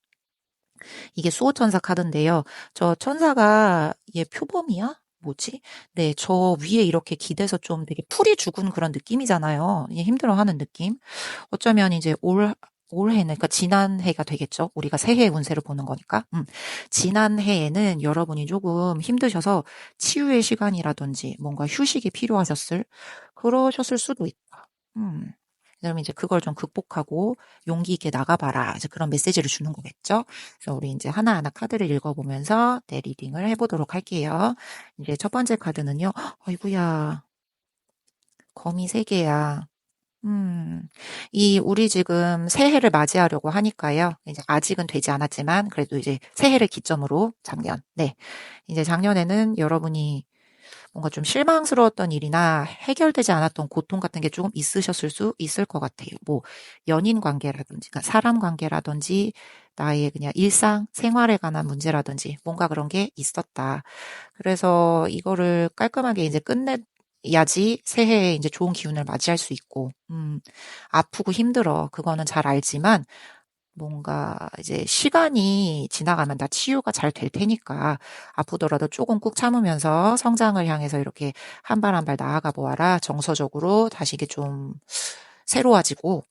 이게 수호천사 카드인데요. 저 천사가 얘 표범이야? 뭐지? 네, 저 위에 이렇게 기대서 좀 되게 풀이 죽은 그런 느낌이잖아요. 이게 힘들어하는 느낌. 어쩌면 이제 올해는, 그러니까 지난 해가 되겠죠. 우리가 새해 운세를 보는 거니까. 지난 해에는 여러분이 조금 힘드셔서 치유의 시간이라든지 뭔가 휴식이 필요하셨을, 그러셨을 수도 있다. 그러면 이제 그걸 좀 극복하고 용기 있게 나가봐라. 이제 그런 메시지를 주는 거겠죠. 그래서 우리 이제 하나하나 카드를 읽어보면서 내 리딩을 해보도록 할게요. 이제 첫 번째 카드는요. 아이고야, 거미 3개야. 우리 지금 새해를 맞이하려고 하니까요. 이제 아직은 되지 않았지만, 그래도 이제 새해를 기점으로 작년, 네. 이제 작년에는 여러분이 뭔가 좀 실망스러웠던 일이나 해결되지 않았던 고통 같은 게 조금 있으셨을 수 있을 것 같아요. 뭐, 연인 관계라든지, 그러니까 사람 관계라든지, 나의 그냥 일상, 생활에 관한 문제라든지, 뭔가 그런 게 있었다. 그래서 이거를 깔끔하게 이제 끝내야지 새해에 이제 좋은 기운을 맞이할 수 있고, 아프고 힘들어. 그거는 잘 알지만, 뭔가 이제 시간이 지나가면 다 치유가 잘 될 테니까 아프더라도 조금 꾹 참으면서 성장을 향해서 이렇게 한 발 한 발 나아가 보아라. 정서적으로 다시 이게 좀 새로워지고,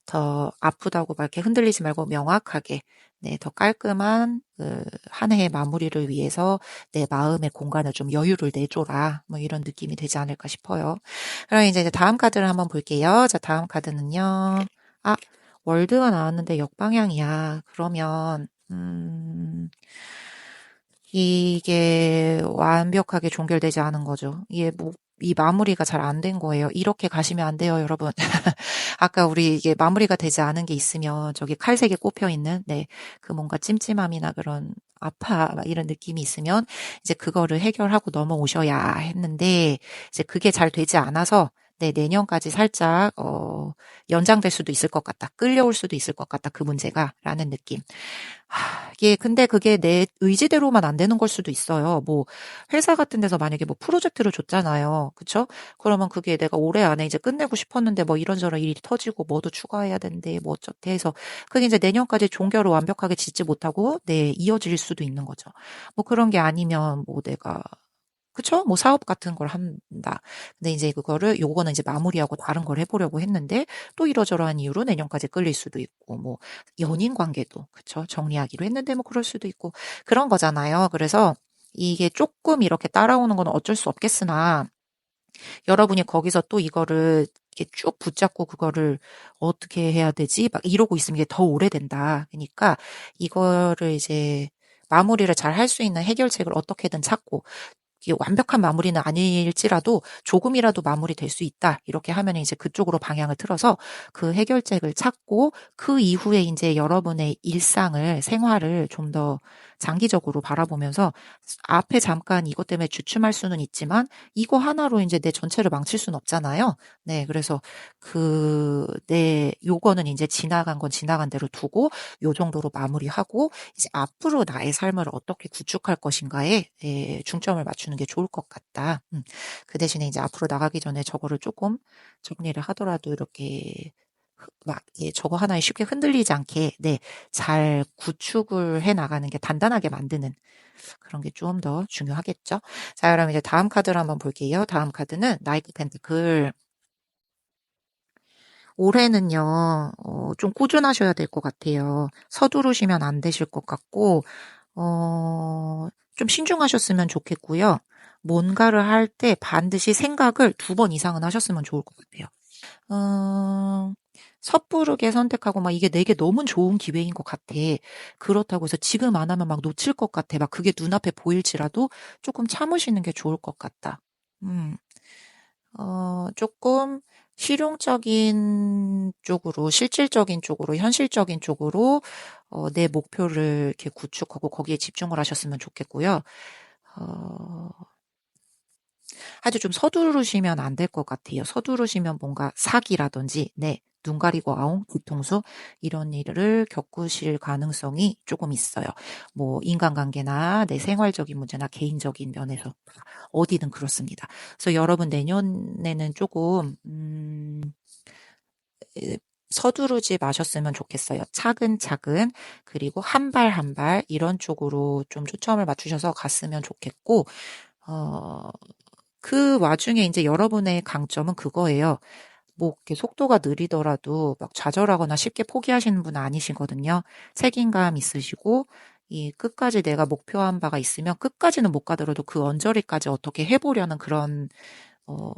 더 아프다고 막 이렇게 흔들리지 말고 명확하게, 네, 더 깔끔한 한 해의 마무리를 위해서 내 마음의 공간을 좀 여유를 내줘라. 뭐 이런 느낌이 되지 않을까 싶어요. 그럼 이제 다음 카드를 한번 볼게요. 자, 다음 카드는요. 아, 월드가 나왔는데 역방향이야. 그러면, 이게 완벽하게 종결되지 않은 거죠. 이게 뭐, 이 마무리가 잘 안 된 거예요. 이렇게 가시면 안 돼요, 여러분. 아까 우리 이게 마무리가 되지 않은 게 있으면 저기 칼색에 꼽혀 있는, 네, 그 뭔가 찜찜함이나 그런 아파, 막 이런 느낌이 있으면 이제 그거를 해결하고 넘어오셔야 했는데, 이제 그게 잘 되지 않아서, 네, 내년까지 살짝, 연장될 수도 있을 것 같다. 끌려올 수도 있을 것 같다. 그 문제가. 라는 느낌. 이게 근데 그게 내 의지대로만 안 되는 걸 수도 있어요. 뭐 회사 같은 데서 만약에 뭐 프로젝트를 줬잖아요. 그쵸? 그러면 그게 내가 올해 안에 이제 끝내고 싶었는데 뭐 이런저런 일이 터지고 뭐도 추가해야 된대 뭐 어쩌대 해서 그게 이제 내년까지 종결을 완벽하게 짓지 못하고 네, 이어질 수도 있는 거죠. 뭐 그런 게 아니면 뭐 내가 그쵸? 뭐 사업 같은 걸 한다. 근데 이제 그거를 요거는 이제 마무리하고 다른 걸 해보려고 했는데 또 이러저러한 이유로 내년까지 끌릴 수도 있고 뭐 연인 관계도 그쵸? 정리하기로 했는데 뭐 그럴 수도 있고 그런 거잖아요. 그래서 이게 조금 이렇게 따라오는 건 어쩔 수 없겠으나 여러분이 거기서 또 이거를 이렇게 쭉 붙잡고 그거를 어떻게 해야 되지? 막 이러고 있으면 이게 더 오래된다. 그러니까 이거를 이제 마무리를 잘 할 수 있는 해결책을 어떻게든 찾고 이게 완벽한 마무리는 아닐지라도 조금이라도 마무리될 수 있다. 이렇게 하면 이제 그쪽으로 방향을 틀어서 그 해결책을 찾고 그 이후에 이제 여러분의 일상을, 생활을 좀 더 장기적으로 바라보면서 앞에 잠깐 이것 때문에 주춤할 수는 있지만 이거 하나로 이제 내 전체를 망칠 수는 없잖아요. 네, 그래서 요거는 이제 지나간 건 지나간 대로 두고 요 정도로 마무리하고 이제 앞으로 나의 삶을 어떻게 구축할 것인가에 중점을 맞추는 게 좋을 것 같다. 그 대신에 이제 앞으로 나가기 전에 저거를 조금 정리를 하더라도 이렇게 막 저거 하나에 쉽게 흔들리지 않게 네, 잘 구축을 해 나가는 게 단단하게 만드는 그런 게 좀 더 중요하겠죠. 자, 그럼 이제 다음 카드를 한번 볼게요. 다음 카드는 나이트 펜트클. 올해는요, 좀 꾸준하셔야 될 것 같아요. 서두르시면 안 되실 것 같고, 좀 신중하셨으면 좋겠고요. 뭔가를 할 때 반드시 생각을 2번 이상은 하셨으면 좋을 것 같아요. 어, 섣부르게 선택하고 막 이게 내게 너무 좋은 기회인 것 같아. 그렇다고 해서 지금 안 하면 막 놓칠 것 같아. 막 그게 눈앞에 보일지라도 조금 참으시는 게 좋을 것 같다. 음. 조금 실용적인 쪽으로, 실질적인 쪽으로, 현실적인 쪽으로, 내 목표를 이렇게 구축하고 거기에 집중을 하셨으면 좋겠고요. 어, 아주 좀 서두르시면 안 될 것 같아요. 서두르시면 뭔가 사기라든지, 네. 눈 가리고 아웅, 뒤통수 이런 일을 겪으실 가능성이 조금 있어요. 뭐 인간관계나 내 생활적인 문제나 개인적인 면에서 어디든 그렇습니다. 그래서 여러분 내년에는 조금 서두르지 마셨으면 좋겠어요. 차근차근 그리고 한 발 한 발 이런 쪽으로 좀 초점을 맞추셔서 갔으면 좋겠고 어, 그 와중에 이제 여러분의 강점은 그거예요. 뭐 이렇게 속도가 느리더라도 막 좌절하거나 쉽게 포기하시는 분은 아니시거든요. 책임감 있으시고 이 끝까지 내가 목표한 바가 있으면 끝까지는 못 가더라도 그 언저리까지 어떻게 해보려는 그런 어,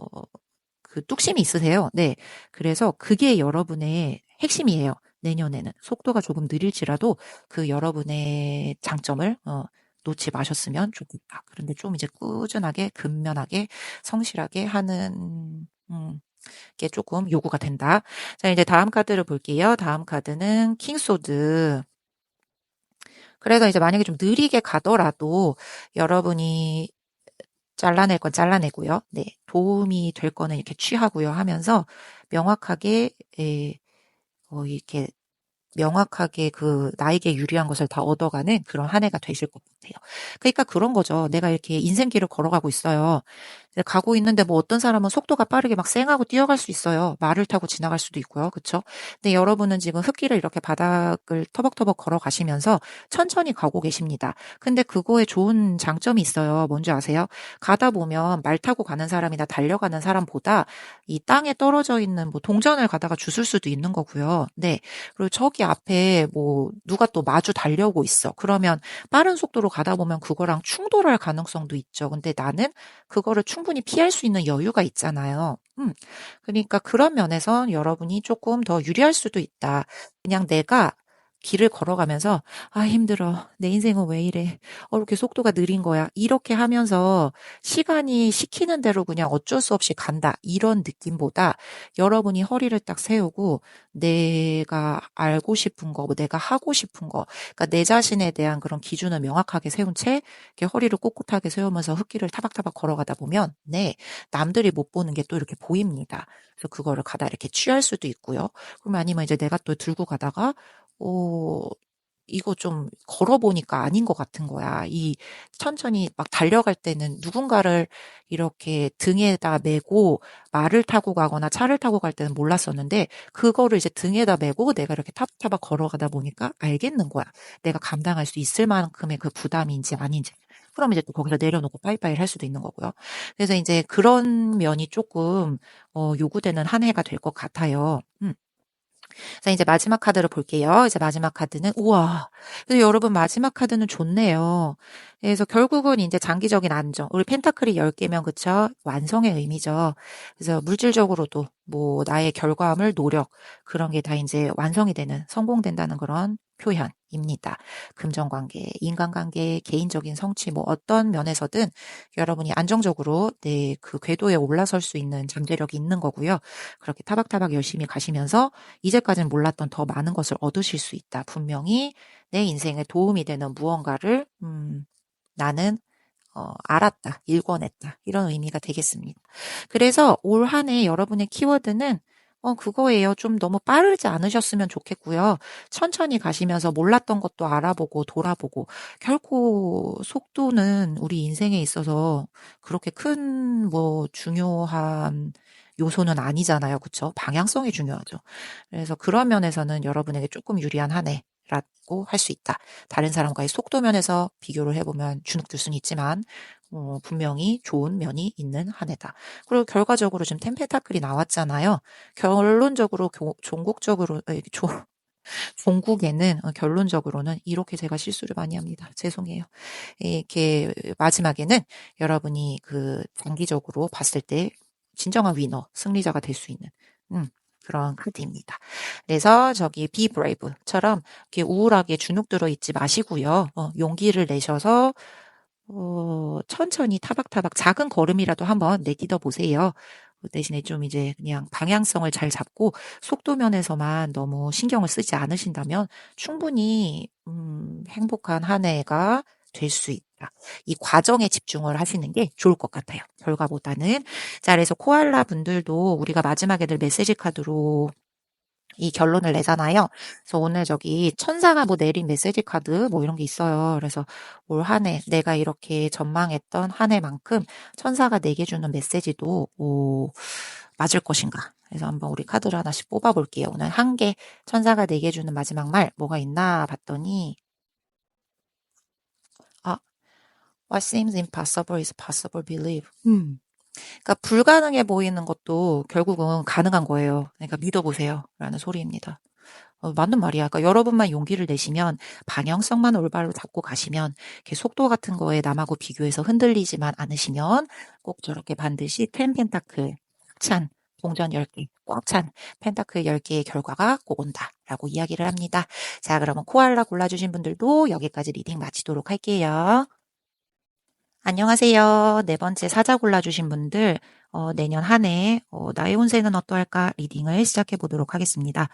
그 뚝심이 있으세요. 네. 그래서 그게 여러분의 핵심이에요. 내년에는 속도가 조금 느릴지라도 그 여러분의 장점을 놓지 마셨으면 좋겠다. 그런데 좀 이제 꾸준하게 근면하게 성실하게 하는 게 조금 요구가 된다. 자, 이제 다음 카드를 볼게요. 다음 카드는 킹소드. 그래서 이제 만약에 좀 느리게 가더라도 여러분이 잘라낼 건 잘라내고요. 네. 도움이 될 거는 이렇게 취하고요 하면서 명확하게, 이렇게 명확하게 그 나에게 유리한 것을 다 얻어가는 그런 한 해가 되실 것 같아요. 그러니까 그런 거죠. 내가 이렇게 인생길을 걸어가고 있어요. 가고 있는데 뭐 어떤 사람은 속도가 빠르게 막 쌩하고 뛰어갈 수 있어요. 말을 타고 지나갈 수도 있고요. 그쵸? 근데 여러분은 지금 흙길을 이렇게 바닥을 터벅터벅 걸어가시면서 천천히 가고 계십니다. 근데 그거에 좋은 장점이 있어요. 뭔지 아세요? 가다 보면 말 타고 가는 사람이나 달려가는 사람보다 이 땅에 떨어져 있는 뭐 동전을 가다가 주술 수도 있는 거고요. 네. 그리고 저기 앞에 뭐 누가 또 마주 달려오고 있어. 그러면 빠른 속도로 가다 보면 그거랑 충돌할 가능성도 있죠. 근데 나는 그거를 충분히 피할 수 있는 여유가 있잖아요. 그러니까 그런 면에선 여러분이 조금 더 유리할 수도 있다. 그냥 내가 길을 걸어가면서 힘들어. 내 인생은 왜 이래. 이렇게 속도가 느린 거야. 이렇게 하면서 시간이 시키는 대로 그냥 어쩔 수 없이 간다. 이런 느낌보다 여러분이 허리를 딱 세우고 내가 알고 싶은 거, 뭐 내가 하고 싶은 거, 그러니까 내 자신에 대한 그런 기준을 명확하게 세운 채 이렇게 허리를 꼿꼿하게 세우면서 흙길을 타박타박 걸어가다 보면 네, 남들이 못 보는 게 또 이렇게 보입니다. 그래서 그거를 가다 이렇게 취할 수도 있고요. 그러면 아니면 이제 내가 또 들고 가다가 어, 이거 좀 걸어보니까 아닌 것 같은 거야. 이 천천히 막 달려갈 때는 누군가를 이렇게 등에다 메고 말을 타고 가거나 차를 타고 갈 때는 몰랐었는데 그거를 이제 등에다 메고 내가 이렇게 타박타박 걸어가다 보니까 알겠는 거야. 내가 감당할 수 있을 만큼의 그 부담인지 아닌지. 그럼 이제 또 거기서 내려놓고 빠이빠이를 할 수도 있는 거고요. 그래서 이제 그런 면이 조금 요구되는 한 해가 될 것 같아요. 자, 이제 마지막 카드를 볼게요. 이제 마지막 카드는, 우와. 그래서 여러분, 마지막 카드는 좋네요. 그래서 결국은 이제 장기적인 안정. 우리 펜타클이 10개면, 그쵸? 완성의 의미죠. 그래서 물질적으로도, 뭐, 나의 결과물, 노력, 그런 게 다 이제 완성이 되는, 성공된다는 그런 표현입니다. 금전관계, 인간관계, 개인적인 성취, 뭐, 어떤 면에서든 여러분이 안정적으로 그 궤도에 올라설 수 있는 잠재력이 있는 거고요. 그렇게 타박타박 열심히 가시면서 이제까지는 몰랐던 더 많은 것을 얻으실 수 있다. 분명히 내 인생에 도움이 되는 무언가를 나는 알았다, 읽어냈다 이런 의미가 되겠습니다. 그래서 올 한 해 여러분의 키워드는 그거예요. 좀 너무 빠르지 않으셨으면 좋겠고요. 천천히 가시면서 몰랐던 것도 알아보고 돌아보고 결코 속도는 우리 인생에 있어서 그렇게 큰 뭐 중요한 요소는 아니잖아요. 그쵸? 방향성이 중요하죠. 그래서 그런 면에서는 여러분에게 조금 유리한 한 해라고 할 수 있다. 다른 사람과의 속도 면에서 비교를 해보면 주눅들 수는 있지만 분명히 좋은 면이 있는 한 해다. 그리고 결과적으로 지금 템페타클이 나왔잖아요. 결론적으로 종국적으로 종국에는 결론적으로는 이렇게 제가 실수를 많이 합니다. 죄송해요. 이렇게 마지막에는 여러분이 그 장기적으로 봤을 때 진정한 위너, 승리자가 될 수 있는 그런 카드입니다. 그래서 저기 Be Brave처럼 이렇게 우울하게 주눅 들어 있지 마시고요. 용기를 내셔서 천천히 타박타박 작은 걸음이라도 한번 내딛어 보세요. 그 대신에 좀 이제 그냥 방향성을 잘 잡고 속도 면에서만 너무 신경을 쓰지 않으신다면 충분히 행복한 한 해가 될 수 있다. 이 과정에 집중을 하시는 게 좋을 것 같아요. 결과보다는. 자, 그래서 코알라 분들도 우리가 마지막에 늘 메시지 카드로 이 결론을 내잖아요. 그래서 오늘 저기 천사가 뭐 내린 메시지 카드 뭐 이런 게 있어요. 그래서 올 한 해 내가 이렇게 전망했던 한 해만큼 천사가 내게 주는 메시지도 맞을 것인가. 그래서 한번 우리 카드를 하나씩 뽑아볼게요. 오늘 한 개 천사가 내게 주는 마지막 말 뭐가 있나 봤더니 아, what seems impossible is possible, believe. 그러니까 불가능해 보이는 것도 결국은 가능한 거예요. 그러니까 믿어보세요. 라는 소리입니다. 맞는 말이야. 그러니까 여러분만 용기를 내시면 방향성만 올바로 잡고 가시면 이렇게 속도 같은 거에 남하고 비교해서 흔들리지만 않으시면 꼭 저렇게 반드시 텐 펜타클 찬 동전 10개 꽉 찬 펜타클 10개의 결과가 꼭 온다라고 이야기를 합니다. 자, 그러면 코알라 골라주신 분들도 여기까지 리딩 마치도록 할게요. 안녕하세요. 네 번째 사자 골라주신 분들, 내년 한 해, 나의 운세는 어떠할까 리딩을 시작해 보도록 하겠습니다.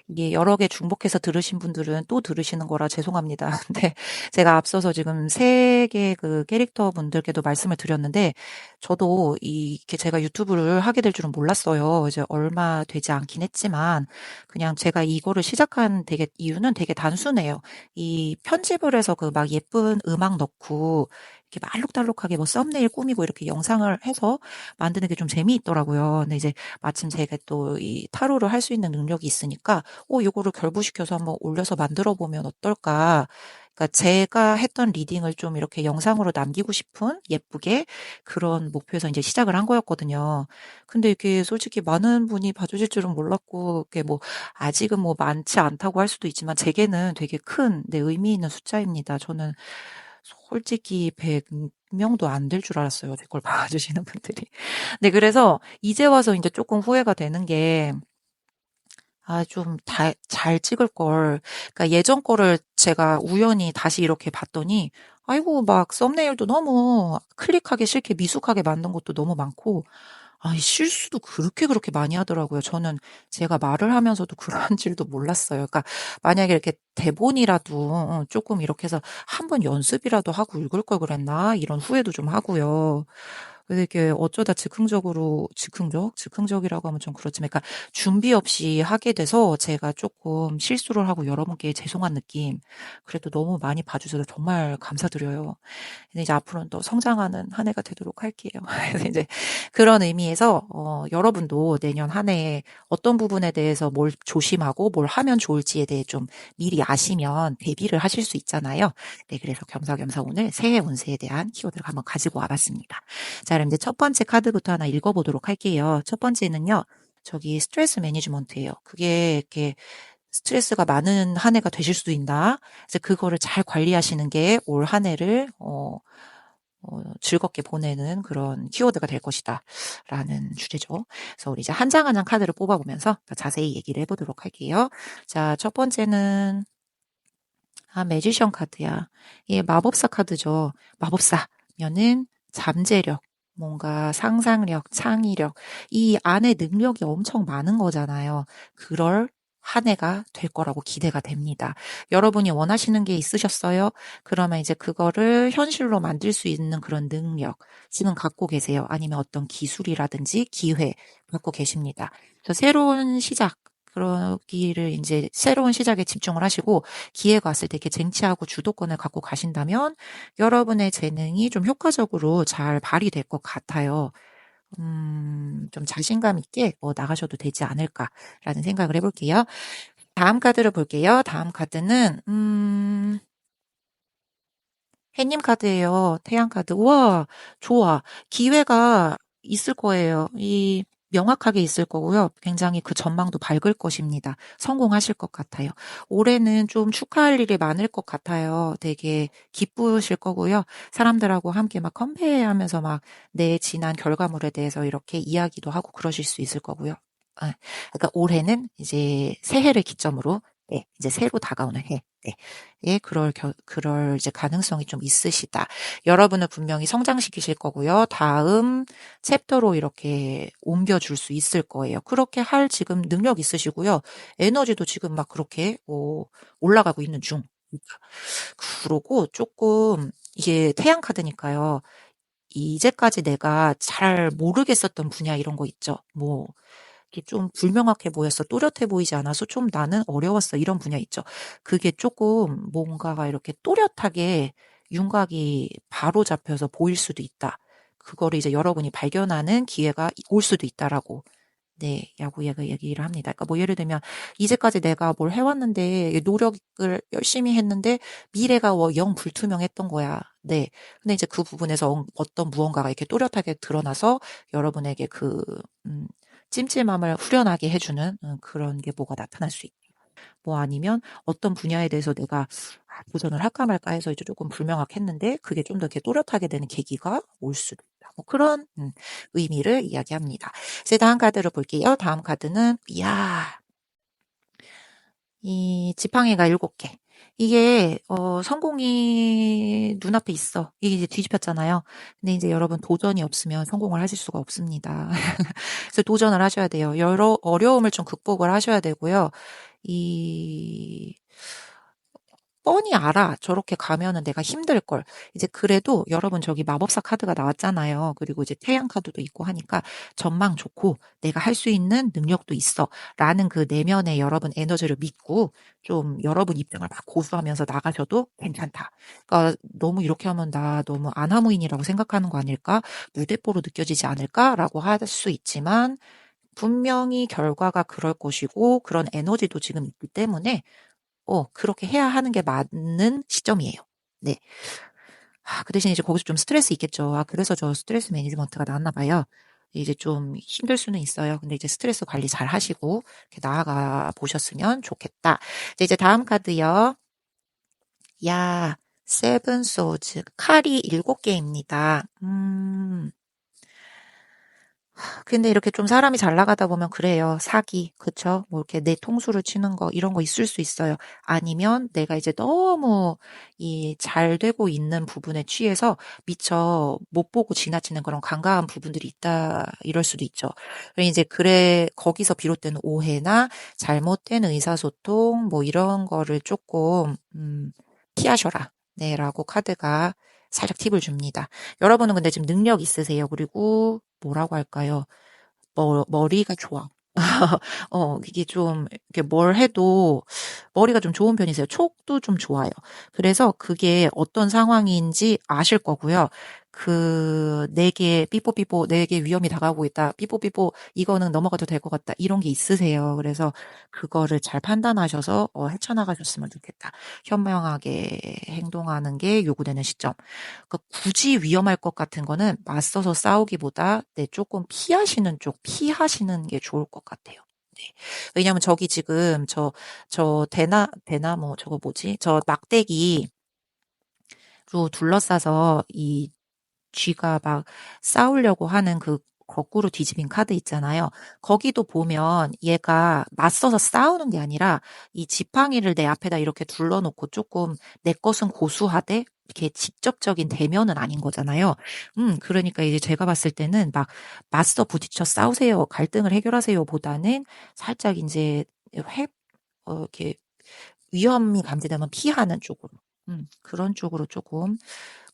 이게 여러 개 중복해서 들으신 분들은 또 들으시는 거라 죄송합니다. 근데 제가 앞서서 지금 세 개 그 캐릭터 분들께도 말씀을 드렸는데, 저도 이게 제가 유튜브를 하게 될 줄은 몰랐어요. 이제 얼마 되지 않긴 했지만, 그냥 제가 이거를 시작한 되게 이유는 되게 단순해요. 이 편집을 해서 그 막 예쁜 음악 넣고, 이렇게 말록달록하게 뭐 썸네일 꾸미고 이렇게 영상을 해서 만드는 게 좀 재미있더라고요. 근데 이제 마침 제가 또 이 타로를 할 수 있는 능력이 있으니까, 요거를 결부시켜서 한번 올려서 만들어 보면 어떨까? 그러니까 제가 했던 리딩을 좀 이렇게 영상으로 남기고 싶은 예쁘게 그런 목표에서 이제 시작을 한 거였거든요. 근데 이게 솔직히 많은 분이 봐주실 줄은 몰랐고, 이게 뭐 아직은 뭐 많지 않다고 할 수도 있지만 제게는 되게 큰, 네, 의미 있는 숫자입니다. 저는 솔직히 100명도 안 될 줄 알았어요. 제 걸 봐주시는 분들이. 네, 그래서 이제 와서 이제 조금 후회가 되는 게, 좀 잘 찍을 걸. 그러니까 예전 거를 제가 우연히 다시 이렇게 봤더니, 아이고, 막 썸네일도 너무 클릭하기 싫게 미숙하게 만든 것도 너무 많고, 이 실수도 그렇게 많이 하더라고요. 저는 제가 말을 하면서도 그런 줄도 몰랐어요. 그러니까 만약에 이렇게 대본이라도 조금 이렇게 해서 한번 연습이라도 하고 읽을 걸 그랬나? 이런 후회도 좀 하고요. 근데 이게 어쩌다 즉흥적이라고 하면 좀 그렇지만, 그러니까 준비 없이 하게 돼서 제가 조금 실수를 하고 여러분께 죄송한 느낌. 그래도 너무 많이 봐주셔서 정말 감사드려요. 근데 이제 앞으로는 또 성장하는 한 해가 되도록 할게요. 그래서 이제 그런 의미에서 여러분도 내년 한 해에 어떤 부분에 대해서 뭘 조심하고 뭘 하면 좋을지에 대해 좀 미리 아시면 대비를 하실 수 있잖아요. 네, 그래서 겸사겸사 오늘 새해 운세에 대한 키워드를 한번 가지고 와봤습니다. 자, 그럼 이제 첫 번째 카드부터 하나 읽어보도록 할게요. 첫 번째는요, 저기 스트레스 매니지먼트예요. 그게 이렇게 스트레스가 많은 한 해가 되실 수도 있나? 그래서 그거를 잘 관리하시는 게 올 한 해를 즐겁게 보내는 그런 키워드가 될 것이다. 라는 주제죠. 그래서 우리 이제 한 장 한 장 카드를 뽑아보면서 더 자세히 얘기를 해보도록 할게요. 자, 첫 번째는, 매지션 카드야. 이게 마법사 카드죠. 마법사면은 잠재력, 뭔가 상상력, 창의력, 이 안에 능력이 엄청 많은 거잖아요. 그럴 한 해가 될 거라고 기대가 됩니다. 여러분이 원하시는 게 있으셨어요? 그러면 이제 그거를 현실로 만들 수 있는 그런 능력, 지금 갖고 계세요? 아니면 어떤 기술이라든지 기회 갖고 계십니다. 그래서 새로운 시작, 그러기를 이제 새로운 시작에 집중을 하시고 기회가 왔을 때 이렇게 쟁취하고 주도권을 갖고 가신다면 여러분의 재능이 좀 효과적으로 잘 발휘될 것 같아요. 좀 자신감 있게 나가셔도 되지 않을까라는 생각을 해볼게요. 다음 카드를 볼게요. 다음 카드는, 해님 카드예요. 태양 카드. 우와, 좋아. 기회가 있을 거예요. 명확하게 있을 거고요. 굉장히 그 전망도 밝을 것입니다. 성공하실 것 같아요. 올해는 좀 축하할 일이 많을 것 같아요. 되게 기쁘실 거고요. 사람들하고 함께 막 컴페어하면서 막 내 지난 결과물에 대해서 이렇게 이야기도 하고 그러실 수 있을 거고요. 그러니까 올해는 이제 새해를 기점으로 네, 이제 새로 다가오는 해. 네. 예, 그럴 이제 가능성이 좀 있으시다. 여러분을 분명히 성장시키실 거고요. 다음 챕터로 이렇게 옮겨줄 수 있을 거예요. 그렇게 할 지금 능력 있으시고요. 에너지도 지금 막 그렇게 올라가고 있는 중. 그러고 조금 이게 태양 카드니까요. 이제까지 내가 잘 모르겠었던 분야 이런 거 있죠. 뭐 이게 좀 불명확해 보였어. 또렷해 보이지 않아서 좀 나는 어려웠어. 이런 분야 있죠. 그게 조금 뭔가가 이렇게 또렷하게 윤곽이 바로 잡혀서 보일 수도 있다. 그거를 이제 여러분이 발견하는 기회가 올 수도 있다라고 네, 야구 얘기를 합니다. 그러니까 뭐 예를 들면 이제까지 내가 뭘 해왔는데 노력을 열심히 했는데 미래가 영 불투명했던 거야. 네. 근데 이제 그 부분에서 어떤 무언가가 이렇게 또렷하게 드러나서 여러분에게 음, 찜찜함을 후련하게 해주는 그런 게 뭐가 나타날 수 있고. 뭐 아니면 어떤 분야에 대해서 내가 도전을 할까 말까 해서 이제 조금 불명확했는데 그게 좀 더 이렇게 또렷하게 되는 계기가 올 수도 있다. 뭐 그런 의미를 이야기합니다. 이제 다음 카드를 볼게요. 다음 카드는 이야 이 지팡이가 7개. 이게 성공이 눈앞에 있어. 이게 이제 뒤집혔잖아요. 근데 이제 여러분 도전이 없으면 성공을 하실 수가 없습니다. 그래서 도전을 하셔야 돼요. 여러 어려움을 좀 극복을 하셔야 되고요. 이 뻔히 알아. 저렇게 가면은 내가 힘들걸. 이제 그래도 여러분 저기 마법사 카드가 나왔잖아요. 그리고 이제 태양 카드도 있고 하니까 전망 좋고 내가 할 수 있는 능력도 있어. 라는 그 내면의 여러분 에너지를 믿고 좀 여러분 입장을 막 고수하면서 나가셔도 괜찮다. 그러니까 너무 이렇게 하면 나 너무 아나무인이라고 생각하는 거 아닐까? 무대뽀로 느껴지지 않을까라고 할 수 있지만 분명히 결과가 그럴 것이고 그런 에너지도 지금 있기 때문에 그렇게 해야 하는 게 맞는 시점이에요. 네. 그 대신 이제 거기서 좀 스트레스 있겠죠. 그래서 저 스트레스 매니지먼트가 나왔나 봐요. 이제 좀 힘들 수는 있어요. 근데 이제 스트레스 관리 잘 하시고 이렇게 나아가 보셨으면 좋겠다. 이제 다음 카드요. 야, 세븐 소즈. 칼이 7개입니다. 근데 이렇게 좀 사람이 잘 나가다 보면 그래요. 사기, 그쵸? 뭐 이렇게 내 통수를 치는 거, 이런 거 있을 수 있어요. 아니면 내가 이제 너무 이 잘 되고 있는 부분에 취해서 미처 못 보고 지나치는 그런 간과한 부분들이 있다, 이럴 수도 있죠. 이제 거기서 비롯된 오해나 잘못된 의사소통, 뭐 이런 거를 조금, 피하셔라. 네, 라고 카드가 살짝 팁을 줍니다. 여러분은 근데 지금 능력 있으세요. 그리고 뭐라고 할까요? 머리가 좋아. 이게 좀, 이렇게 뭘 해도 머리가 좀 좋은 편이세요. 촉도 좀 좋아요. 그래서 그게 어떤 상황인지 아실 거고요. 내게 삐뽀삐뽀, 내게 위험이 다가오고 있다. 삐뽀삐뽀, 이거는 넘어가도 될 것 같다. 이런 게 있으세요. 그래서 그거를 잘 판단하셔서 헤쳐나가셨으면 좋겠다. 현명하게 행동하는 게 요구되는 시점. 그러니까 굳이 위험할 것 같은 거는 맞서서 싸우기보다 조금 피하시는 게 좋을 것 같아요. 네. 왜냐면 저기 지금 저 대나무 저거 뭐지? 저 막대기로 둘러싸서 이 쥐가 막 싸우려고 하는 그 거꾸로 뒤집힌 카드 있잖아요. 거기도 보면 얘가 맞서서 싸우는 게 아니라 이 지팡이를 내 앞에다 이렇게 둘러놓고 조금 내 것은 고수하되 이렇게 직접적인 대면은 아닌 거잖아요. 그러니까 이제 제가 봤을 때는 막 맞서 부딪혀 싸우세요, 갈등을 해결하세요 보다는 살짝 이제 이렇게 위험이 감지되면 피하는 쪽으로. 그런 쪽으로 조금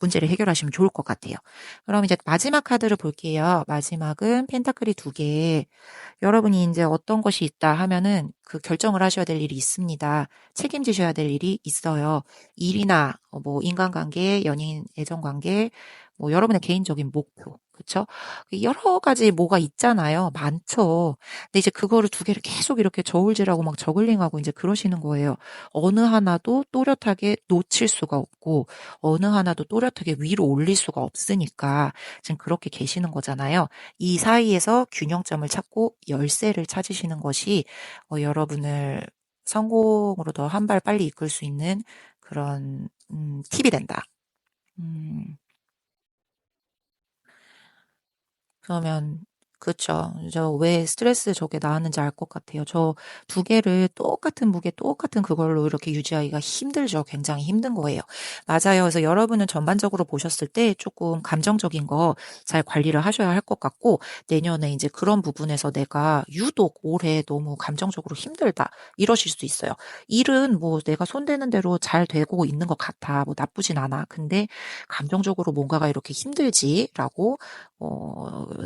문제를 해결하시면 좋을 것 같아요. 그럼 이제 마지막 카드를 볼게요. 마지막은 펜타클이 2개. 여러분이 이제 어떤 것이 있다 하면은 그 결정을 하셔야 될 일이 있습니다. 책임지셔야 될 일이 있어요. 일이나 뭐 인간관계, 연인 애정관계, 뭐 여러분의 개인적인 목표, 그쵸? 여러 가지 뭐가 있잖아요. 많죠. 근데 이제 그거를 2개를 계속 이렇게 저울질하고 막 저글링하고 이제 그러시는 거예요. 어느 하나도 또렷하게 놓칠 수가 없고 어느 하나도 또렷하게 위로 올릴 수가 없으니까 지금 그렇게 계시는 거잖아요. 이 사이에서 균형점을 찾고 열쇠를 찾으시는 것이 여러분을 성공으로 더 한 발 빨리 이끌 수 있는 그런 팁이 된다. 그러면 그쵸. 저 왜 스트레스 저게 나왔는지 알 것 같아요. 저 2개를 똑같은 무게, 똑같은 그걸로 이렇게 유지하기가 힘들죠. 굉장히 힘든 거예요. 맞아요. 그래서 여러분은 전반적으로 보셨을 때 조금 감정적인 거 잘 관리를 하셔야 할 것 같고, 내년에 이제 그런 부분에서 내가 유독 올해 너무 감정적으로 힘들다. 이러실 수 있어요. 일은 뭐 내가 손대는 대로 잘 되고 있는 것 같아. 뭐 나쁘진 않아. 근데 감정적으로 뭔가가 이렇게 힘들지라고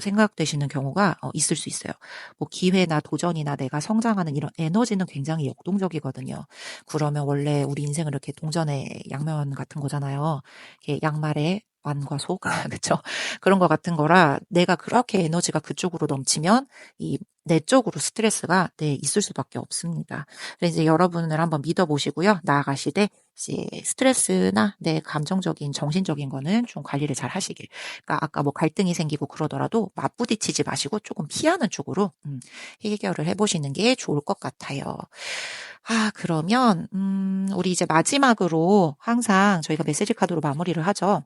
생각되시는 경우가 경우가 있을 수 있어요. 뭐 기회나 도전이나 내가 성장하는 이런 에너지는 굉장히 역동적이거든요. 그러면 원래 우리 인생은 이렇게 동전의 양면 같은 거잖아요. 이렇게 양말에 완과 속, 그쵸? 그런 거 같은 거라 내가 그렇게 에너지가 그쪽으로 넘치면 이 내적으로 스트레스가 있을 수밖에 없습니다. 그래서 이제 여러분을 한번 믿어보시고요. 나아가시되 이제 스트레스나 내 감정적인 정신적인 거는 좀 관리를 잘 하시길. 그러니까 아까 뭐 갈등이 생기고 그러더라도 맞부딪히지 마시고 조금 피하는 쪽으로 해결을 해보시는 게 좋을 것 같아요. 그러면 우리 이제 마지막으로 항상 저희가 메시지 카드로 마무리를 하죠.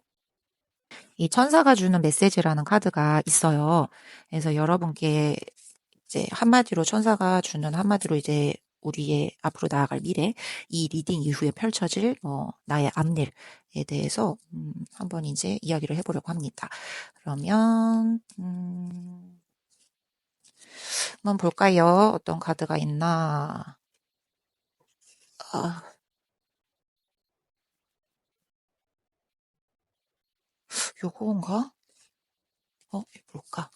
이 천사가 주는 메시지라는 카드가 있어요. 그래서 여러분께 이제 한마디로 천사가 주는 한마디로 이제 우리의 앞으로 나아갈 미래, 이 리딩 이후에 펼쳐질 나의 앞일에 대해서 한번 이제 이야기를 해보려고 합니다. 그러면 한번 볼까요? 어떤 카드가 있나? 요건가? 뭘까?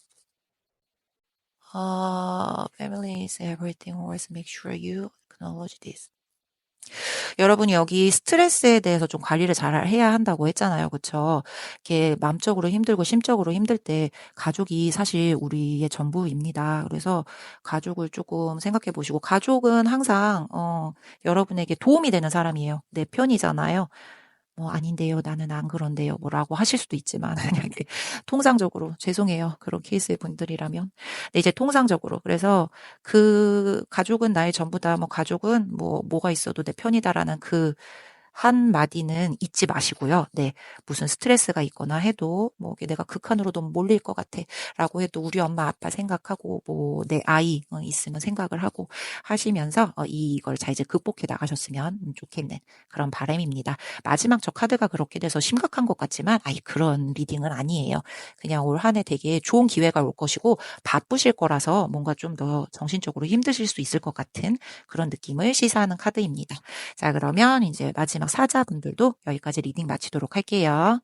Family is everything. Always make sure you acknowledge this. 여러분이 여기 스트레스에 대해서 좀 관리를 잘 해야 한다고 했잖아요. 그쵸? 이렇게 마음적으로 힘들고 심적으로 힘들 때 가족이 사실 우리의 전부입니다. 그래서 가족을 조금 생각해 보시고, 가족은 항상, 여러분에게 도움이 되는 사람이에요. 내 편이잖아요. 뭐 아닌데요. 나는 안 그런데요. 뭐라고 하실 수도 있지만 이렇게 통상적으로 죄송해요. 그런 케이스의 분들이라면. 근데 이제 통상적으로 그래서 그 가족은 나의 전부다. 뭐 가족은 뭐가 있어도 내 편이다라는 그 한마디는 잊지 마시고요. 네. 무슨 스트레스가 있거나 해도 뭐 내가 극한으로 너무 몰릴 것 같아 라고 해도 우리 엄마 아빠 생각하고 뭐 내 아이 있으면 생각을 하고 하시면서 이걸 잘 이제 극복해 나가셨으면 좋겠는 그런 바람입니다. 마지막 저 카드가 그렇게 돼서 심각한 것 같지만 그런 리딩은 아니에요. 그냥 올 한 해 되게 좋은 기회가 올 것이고 바쁘실 거라서 뭔가 좀 더 정신적으로 힘드실 수 있을 것 같은 그런 느낌을 시사하는 카드입니다. 자, 그러면 이제 마지막 사자분들도 여기까지 리딩 마치도록 할게요.